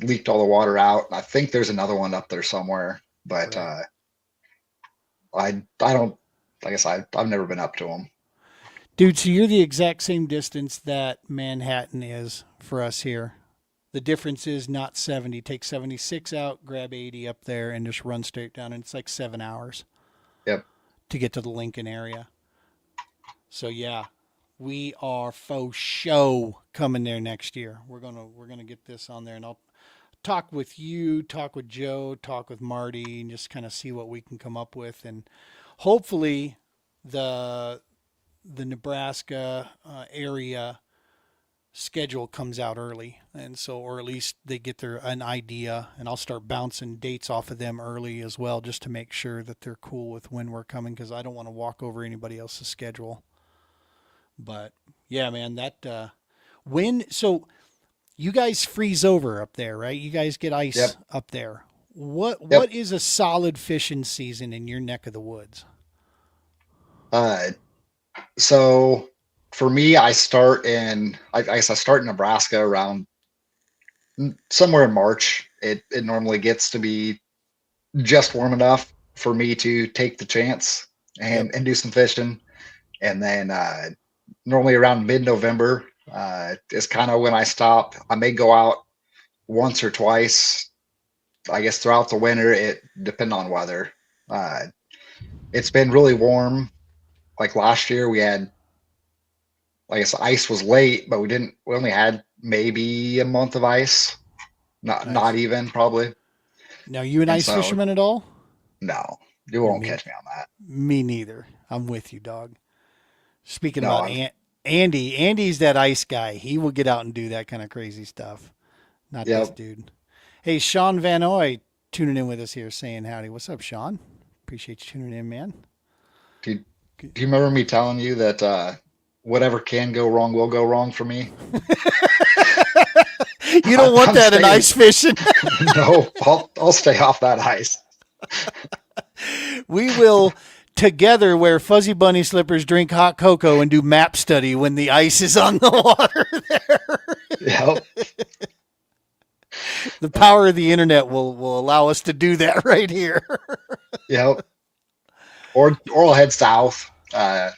leaked all the water out. I think there's another one up there somewhere. but Right. I don't. I guess I've never been up to them. Dude, so you're the exact same distance that Manhattan is for us here. The difference is not 70. Take 76 out, grab 80 up there, and just run straight down. And it's like 7 hours Yep. to get to the Lincoln area. So yeah, we are faux show coming there next year. We're gonna get this on there, and I'll talk with you, talk with Joe, talk with Marty, and just kind of see what we can come up with, and hopefully the the Nebraska area schedule comes out early, and so, or at least they get their an idea, and I'll start bouncing dates off of them early as well, just to make sure that they're cool with when we're coming, because I don't want to walk over anybody else's schedule. But yeah, man, that when so you guys freeze over up there, right? You guys get Yep. ice up there. What Yep. is a solid fishing season in your neck of the woods? Uh, so for me, I guess I start in Nebraska around somewhere in March. It normally gets to be just warm enough for me to take the chance Yep. and do some fishing. And then normally around mid-November is kind of when I stop. I may go out once or twice, I guess throughout the winter. It depends on weather. Uh, it's been really warm. Like last year, we had, I guess, ice was late, but we only had maybe a month of ice, not Nice. even probably. Now, you an And ice so, fisherman at all? no, you won't Me, catch me on that. me neither. I'm with you, dog. Speaking No, about I'm, Andy, Andy's that ice guy. He will get out and do that kind of crazy stuff. Not this yep. dude. Hey, Sean Van Oy tuning in with us here saying howdy. What's up, Sean? Appreciate you tuning in, man. Do you, do you remember me telling you that whatever can go wrong will go wrong for me? You don't want I'm that in staying. ice fishing. No, I'll stay off that ice. We will together wear fuzzy bunny slippers, drink hot cocoa, and do map study when the ice is on the water there. Yep. The power of the internet will allow us to do that right here. Yep. Or I'll head south.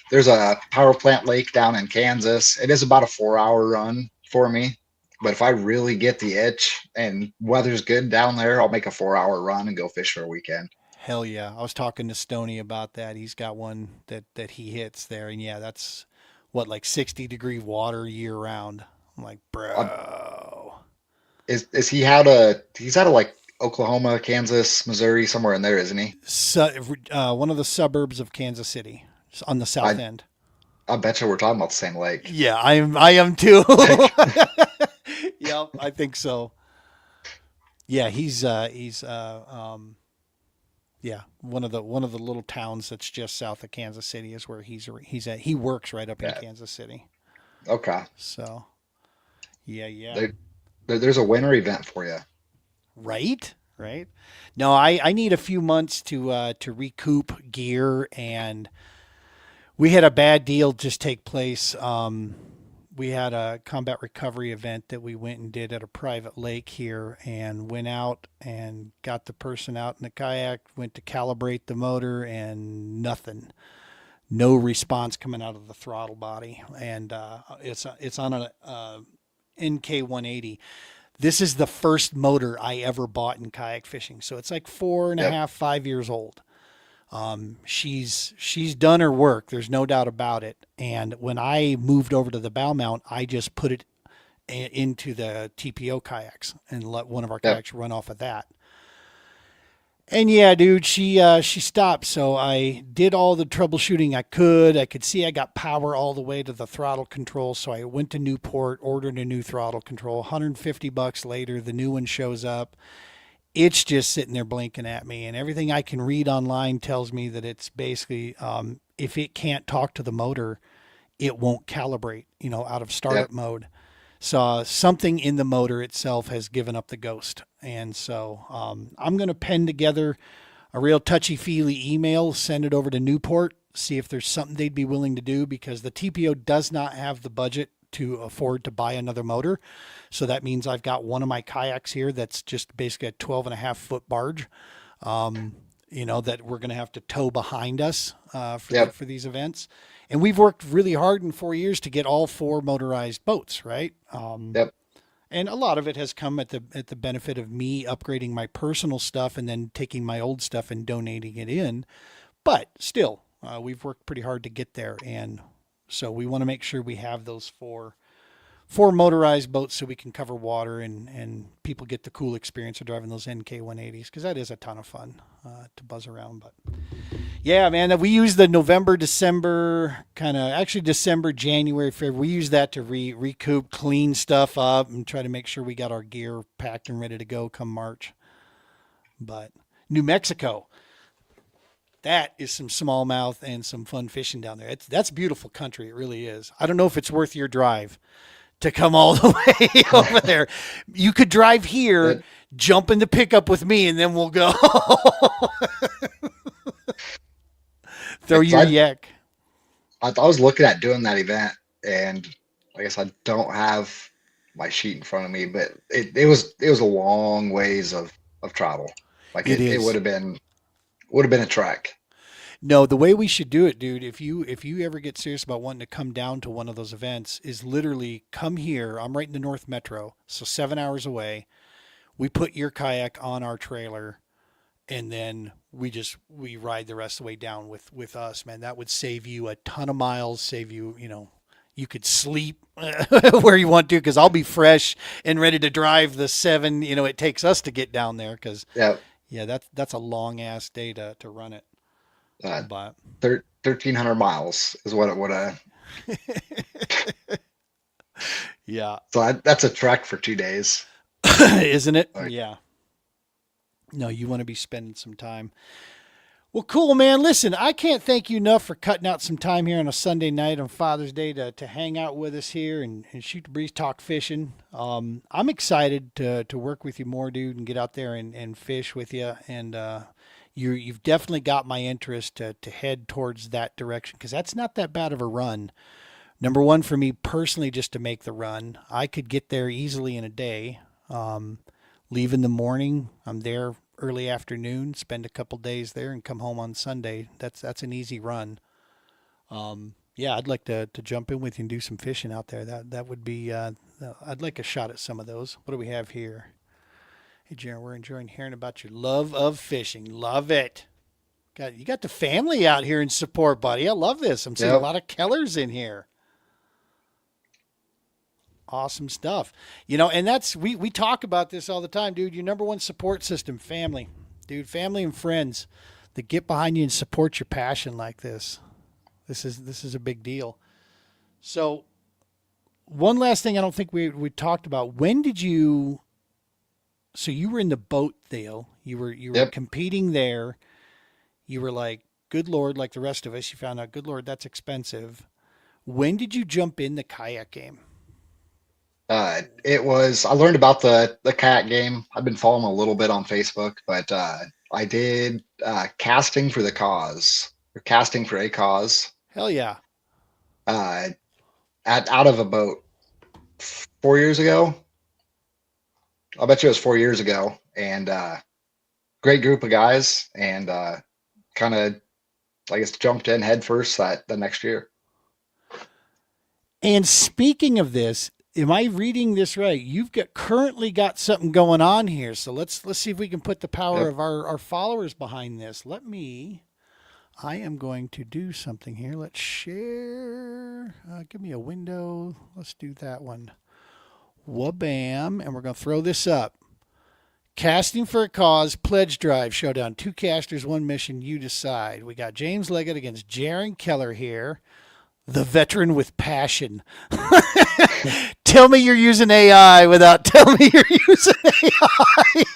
There's a power plant lake down in Kansas. It is about a 4 hour run for me. But if I really get the itch and weather's good down there, I'll make a 4 hour run and go fish for a weekend. Hell yeah. I was talking to Stony about that. He's got one that he hits there, and yeah, that's what, like 60-degree water year round. I'm like, Uh, bro. is he out of he's out of like Oklahoma, Kansas, Missouri, somewhere in there, isn't he? So, one of the suburbs of Kansas City on the south I end. I bet you we're talking about the same lake. Yeah, I am too. Like, Yep, I think so. Yeah, yeah, one of the little towns that's just south of Kansas City is where he's at. He works right up in yeah. Kansas City. Okay. So, yeah, yeah. There, there's a winter event for you. Right? Right? No, I need a few months to recoup gear, and we had a bad deal just take place. We had a combat recovery event that we went and did at a private lake here, and went out and got the person out in the kayak, went to calibrate the motor, and nothing. No response coming out of the throttle body, and it's on a NK 180. This is the first motor I ever bought in kayak fishing, so it's like four and a Yep. half, 5 years old. She's done her work. There's no doubt about it. And when I moved over to the bow mount, I just put it into the TPO kayaks and let one of our Yep. kayaks run off of that. And yeah, dude, she stopped. So I did all the troubleshooting I could. I could see I got power all the way to the throttle control. So I went to Newport, ordered a new throttle control. $150 later, the new one shows up. It's just sitting there blinking at me, and everything I can read online tells me that it's basically, if it can't talk to the motor, it won't calibrate, out of Yep. startup mode. So something in the motor itself has given up the ghost. And so I'm going to pen together a real touchy feely email, send it over to Newport, see if there's something they'd be willing to do, because the TPO does not have the budget to afford to buy another motor. So that means I've got one of my kayaks here that's just basically a 12 and a half foot barge. That we're going to have to tow behind us Yep. for these events. And we've worked really hard in 4 years to get all four motorized boats, right? Yep. And a lot of it has come at the benefit of me upgrading my personal stuff and then taking my old stuff and donating it in. But still, we've worked pretty hard to get there, and so we want to make sure we have those four motorized boats so we can cover water and people get the cool experience of driving those NK 180s because that is a ton of fun to buzz around. But yeah, man, we use the November, December, kind of actually December, January, February. We use that to recoup, clean stuff up, and try to make sure we got our gear packed and ready to go come March. But New Mexico, that is some smallmouth and some fun fishing down there. That's beautiful country. It really is. I don't know if it's worth your drive to come all the way over there. You could drive here, It, jump in the pickup with me, and then we'll go. Throw it's, your yak. I was looking at doing that event, and I guess I don't have my sheet in front of me, but it was a long ways of travel. Like It it is. would have been a trek. No, the way we should do it, dude, if you ever get serious about wanting to come down to one of those events, is literally come here. I'm right in the North Metro, so 7 hours away. We put your kayak on our trailer, and then we ride the rest of the way down with us, man. That would save you a ton of miles, save you, you could sleep where you want to because I'll be fresh and ready to drive the 7, it takes us to get down there because Yeah, yeah, that's a long ass day to run it. uh, But 1,300 miles is what it would have. yeah, So that's a trek for 2 days. isn't it? Like, Yeah. No, you want to be spending some time. Well, cool, man. Listen, I can't thank you enough for cutting out some time here on a Sunday night on Father's Day to hang out with us here and shoot the breeze, talk fishing. I'm excited to work with you more, dude, and get out there and fish with you. And you've definitely got my interest to head towards that direction because that's not that bad of a run. Number one for me personally, just to make the run, I could get there easily in a day. Um, Leave in the morning. I'm there early afternoon. Spend a couple days there and come home on Sunday. That's an easy run. Yeah, I'd like to jump in with you and do some fishing out there. That would be. I'd like a shot at some of those. What do we have here? Hey, Jaron, we're enjoying hearing about your love of fishing. Love it. You got the family out here in support, buddy. I love this. I'm seeing a yep. lot of Kellers in here. Awesome stuff. And that's we talk about this all the time, dude. Your number one support system, family. Dude, family and friends that get behind you and support your passion like this. This is a big deal. So, one last thing I don't think we talked about. When did you so you were in the boat deal. You were Yep. competing there. You were like, "Good Lord," like the rest of us, you found out, "Good Lord, that's expensive." When did you jump in the kayak game? I learned about the kayak game. I've been following a little bit on Facebook, but I did casting for the cause, or casting for a cause, Hell yeah. uh, out of a boat 4 years ago. I bet you it was 4 years ago, and great group of guys, and kind of I guess jumped in head first that the next year. And speaking of this, am I reading this right? You've currently got something going on here. So let's see if we can put the power Yep. of our followers behind this. I am going to do something here. Let's share. Give me a window. Let's do that one. Wabam. And we're going to throw this up. Casting for a Cause Pledge Drive Showdown. Two casters, one mission. You decide. We got James Leggett against Jarin Keller here, the veteran with passion. Tell me you're using AI without telling me you're using AI.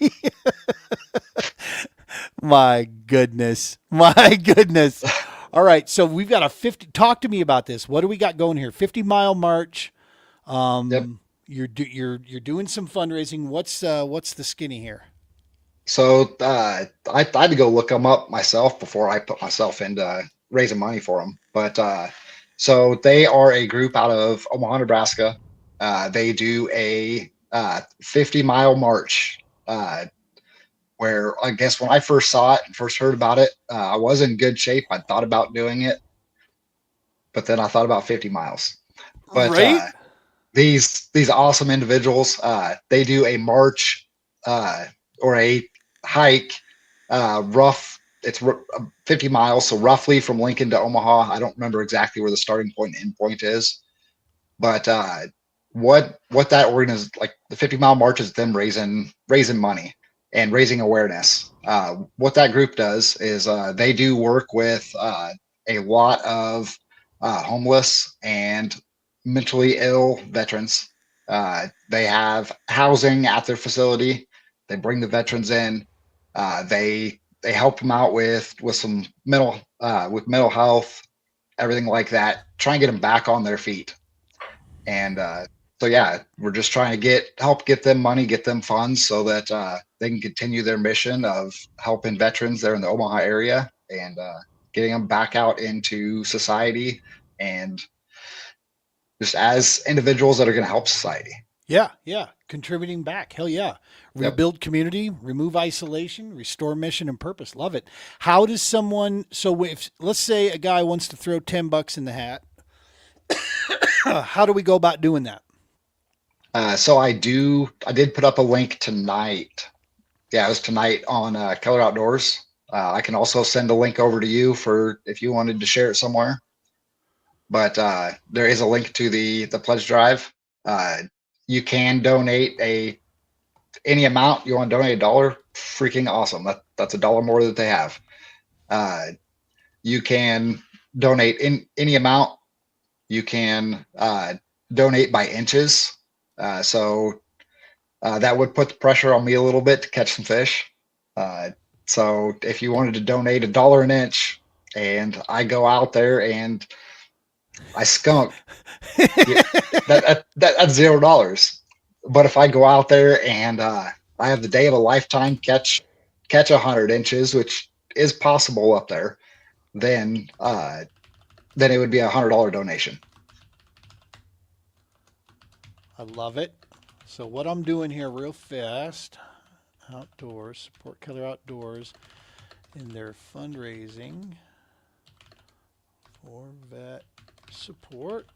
My goodness. My goodness. All right. So we've got a 50. Talk to me about this. What do we got going here? 50-mile march. Yep. You're doing some fundraising. What's the skinny here? So I had to go look them up myself before I put myself into raising money for them. But so they are a group out of Omaha, Nebraska. They do a 50-mile march where I guess when I first saw it and first heard about it, I was in good shape. I thought about doing it, but then I thought about 50 miles. But Right? these awesome individuals, they do a march uh, or a hike, rough. It's 50 miles, so roughly from Lincoln to Omaha. I don't remember exactly where the starting point and end point is, but what that organization, like the 50-mile march, is them raising money and raising awareness. What that group does is they do work with a lot of homeless and mentally ill veterans. They have housing at their facility. They bring the veterans in. They help them out with some mental health, everything like that. Try and get them back on their feet. And so yeah, we're just trying to help get them money, get them funds so that they can continue their mission of helping veterans there in the Omaha area and getting them back out into society and just as individuals that are going to help society. Yeah, yeah. Contributing back. Hell yeah. Yep. Rebuild community, remove isolation, restore mission and purpose. Love it. How does someone, so if, let's say a guy wants to throw 10 bucks in the hat, how do we go about doing that? So I did put up a link tonight. Yeah, it was tonight on Keller Outdoors. I can also send a link over to you for if you wanted to share it somewhere. But there is a link to the pledge drive. Uh, you can donate any amount. You want to donate $1? Freaking awesome! That's $1 more that they have. Uh, you can donate in any amount. You can donate by inches. So that would put the pressure on me a little bit to catch some fish. Uh, so if you wanted to donate $1 an inch, and I go out there and I skunk, yeah, that's $0. But if I go out there and I have the day of a lifetime, catch 100 inches, which is possible up there, then it would be $100 donation. I love it. So what I'm doing here real fast, outdoors, support Keller Outdoors in their fundraising for vet support.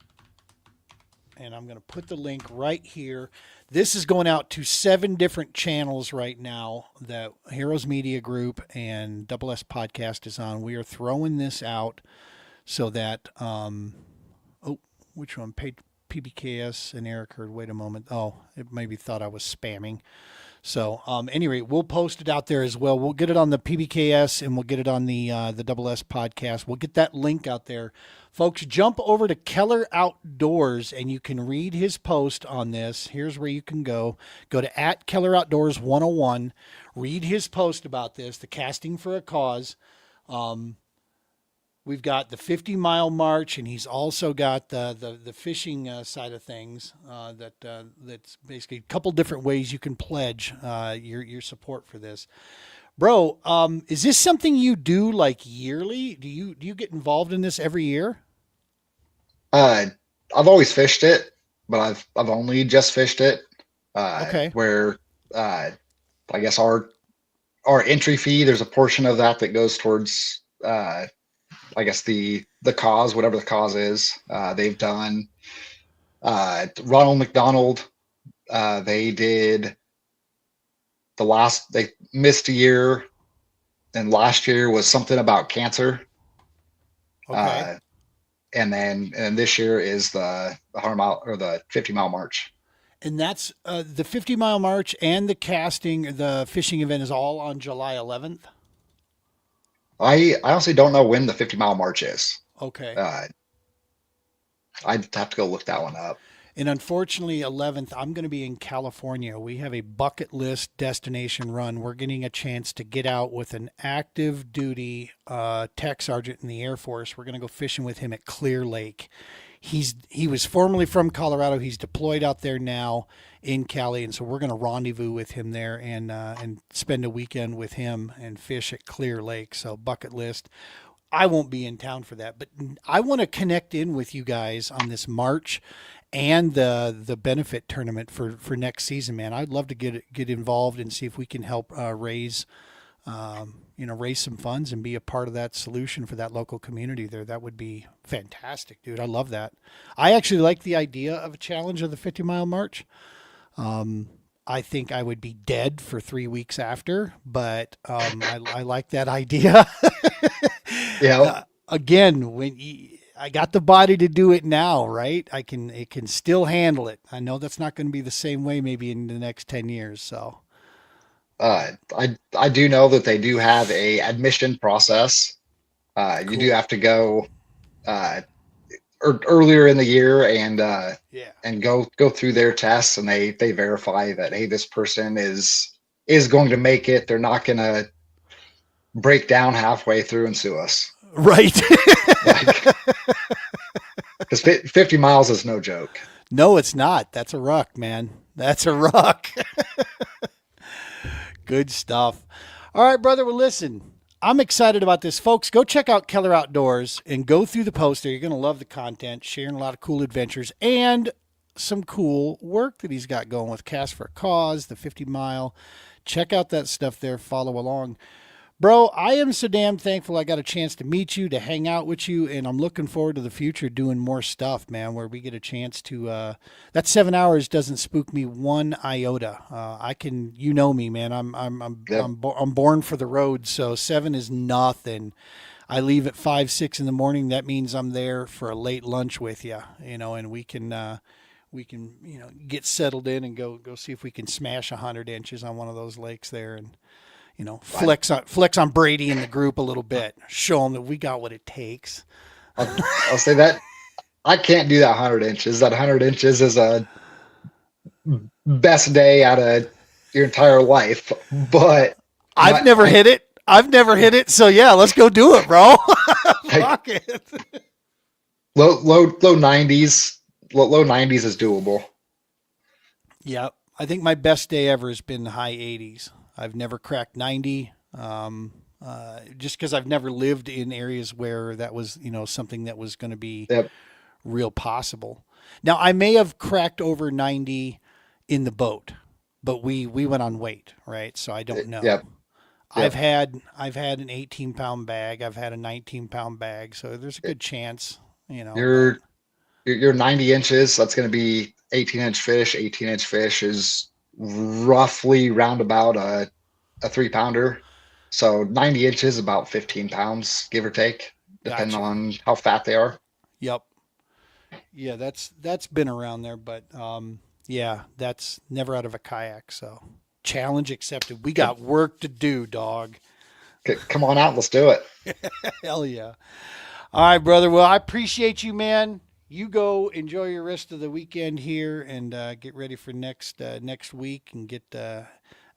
And I'm going to put the link right here. This is going out to 7 different channels right now that Heroes Media Group and Double S Podcast is on. We are throwing this out so that, oh, which one? PBKS and Eric heard, wait a moment. Oh, it maybe thought I was spamming. So, anyway, we'll post it out there as well. We'll get it on the PBKS and we'll get it on the Double S podcast. We'll get that link out there, folks. Jump over to Keller Outdoors and you can read his post on this. Here's where you can go. Go to @Keller Outdoors 101. Read his post about this, the casting for a cause. We've got the 50-mile march, and he's also got the fishing side of things. That's basically a couple different ways you can pledge your support for this, bro. Is this something you do like yearly? Do you get involved in this every year? Uh, I've always fished it, but I've only just fished it. Okay, Where I guess our entry fee, there's a portion of that that goes towards I guess the cause, whatever the cause is. They've done Ronald McDonald. They did they missed a year, and last year was something about cancer. okay. Uh, and this year is the 100-mile or the 50-mile march. And that's the 50-mile march and the casting, the fishing event is all on July 11th. I honestly don't know when the 50-mile march is. Okay. Uh, I'd have to go look that one up. And unfortunately, 11th, I'm going to be in California. We have a bucket list destination run. We're getting a chance to get out with an active duty tech sergeant in the Air Force. We're going to go fishing with him at Clear Lake. He was formerly from Colorado. He's deployed out there now in Cali, and so we're going to rendezvous with him there and spend a weekend with him and fish at Clear Lake. So bucket list. I won't be in town for that, but I want to connect in with you guys on this March and the benefit tournament for next season, man. I'd love to get involved and see if we can help raise raise some funds and be a part of that solution for that local community there. That would be fantastic, dude. I love that. I actually like the idea of a challenge of the 50-mile march. I think I would be dead for 3 weeks after, but I like that idea. Yeah. Again, I got the body to do it now, right? It can still handle it. I know that's not going to be the same way maybe in the next 10 years. So, I do know that they do have a admission process. You do cool. have to go uh, earlier in the year Yeah. and go through their tests, and they verify that, hey, this person is going to make it. They're not going to break down halfway through and sue us. Right. Like, because 50 miles is no joke. No, it's not. That's a ruck, man. That's a ruck. Good stuff. All right, brother. Well, listen, I'm excited about this. Folks, go check out Keller Outdoors and go through the post there. You're going to love the content, sharing a lot of cool adventures and some cool work that he's got going with Cast for a Cause, the 50-mile. Check out that stuff there. Follow along. Bro, I am so damn thankful I got a chance to meet you, to hang out with you, and I'm looking forward to the future doing more stuff, man, where we get a chance to that 7 hours doesn't spook me one iota. I can, you know me, man. Yep. I'm born for the road, so 7 is nothing. I leave at 5, 6 in the morning. That means I'm there for a late lunch with you, and we can get settled in and go see if we can smash 100 inches on one of those lakes there and I, flex on Brady in the group a little bit, show them that we got what it takes. I'll say that I can't do that 100 inches. That 100 inches is a best day out of your entire life. But I've my, never hit it. I've never hit it. So yeah, let's go do it, bro. I Fuck it. low 90s, low 90s is doable. Yeah, I think my best day ever has been the high 80s. I've never cracked 90. Just because I've never lived in areas where that was, something that was going to be Yep. real possible. Now, I may have cracked over 90 in the boat, but we went on weight, right? So I don't know. Yep. I've Yep. had I've had an 18-pound bag. I've had a 19-pound bag. So there's a good chance, but You're you're 90 inches. That's going to be 18-inch fish. 18-inch fish is roughly roundabout a 3 pounder. So 90 inches, about 15 pounds, give or take, depending gotcha. on how fat they are. Yep. Yeah, that's been around there, but yeah, that's never out of a kayak. So challenge accepted. We got work to do, dog. Come on out, let's do it. Hell yeah. All right, brother. Well, I appreciate you, man. You go enjoy your rest of the weekend here and get ready for next week and get.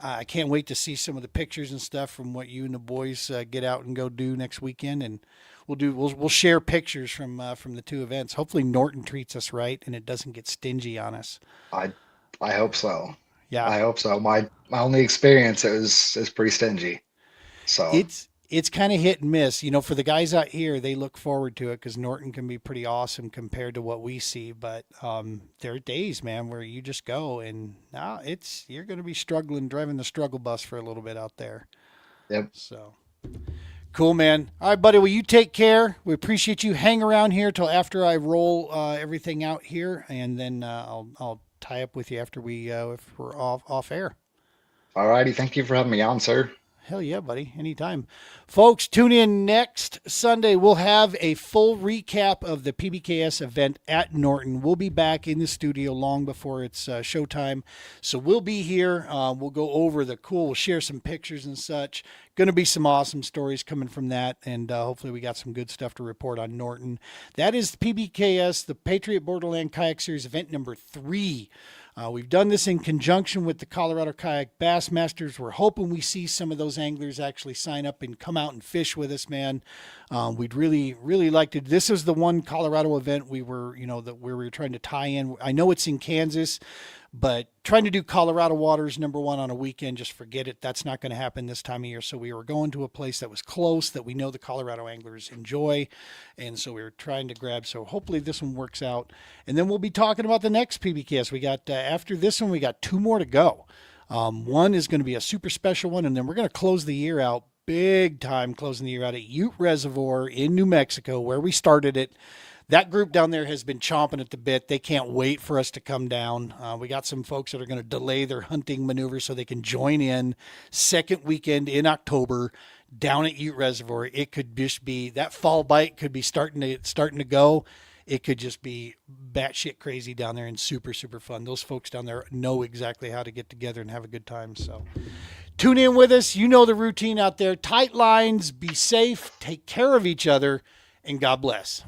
I can't wait to see some of the pictures and stuff from what you and the boys get out and go do next weekend, and we'll share pictures from the two events. Hopefully, Norton treats us right and it doesn't get stingy on us. I I hope so. Yeah, I hope so. My only experience is pretty stingy. So it's kind of hit and miss. For the guys out here, they look forward to it because Norton can be pretty awesome compared to what we see. But there are days, man, where you just go and now you're going to be struggling driving the struggle bus for a little bit out there. yep. So cool, man. All right, buddy. Well, you take care. We appreciate you. Hang around here till after I roll everything out here, and then I'll tie up with you after if we're off air. All righty. Thank you for having me on, sir. Hell yeah, buddy. Anytime. Folks, tune in next Sunday. We'll have a full recap of the PBKS event at Norton. We'll be back in the studio long before it's showtime. So we'll be here. We'll go over we'll share some pictures and such. Going to be some awesome stories coming from that. And hopefully we got some good stuff to report on Norton. That is the PBKS, the Patriot Borderland Kayak Series event number 3. We've done this in conjunction with the Colorado Kayak Bassmasters. We're hoping we see some of those anglers actually sign up and come out and fish with us, man. We'd really, really like to. This is the one Colorado event we were trying to tie in. I know it's in Kansas, But trying to do Colorado waters, number one, on a weekend, just forget it. That's not going to happen this time of year. So we were going to a place that was close that we know the Colorado anglers enjoy. And so we were trying to grab. So hopefully this one works out. And then we'll be talking about the next PBCast. We got, after this one, we got two more to go. One is going to be a super special one. And then we're going to close the year out big time, closing the year out at Ute Reservoir in New Mexico, where we started it. That group down there has been chomping at the bit. They can't wait for us to come down. We got some folks that are going to delay their hunting maneuver so they can join in second weekend in October down at Ute Reservoir. It could just be that fall bite could be starting to go. It could just be batshit crazy down there and super, super fun. Those folks down there know exactly how to get together and have a good time. So tune in with us. You know the routine out there. Tight lines, be safe, take care of each other, and God bless.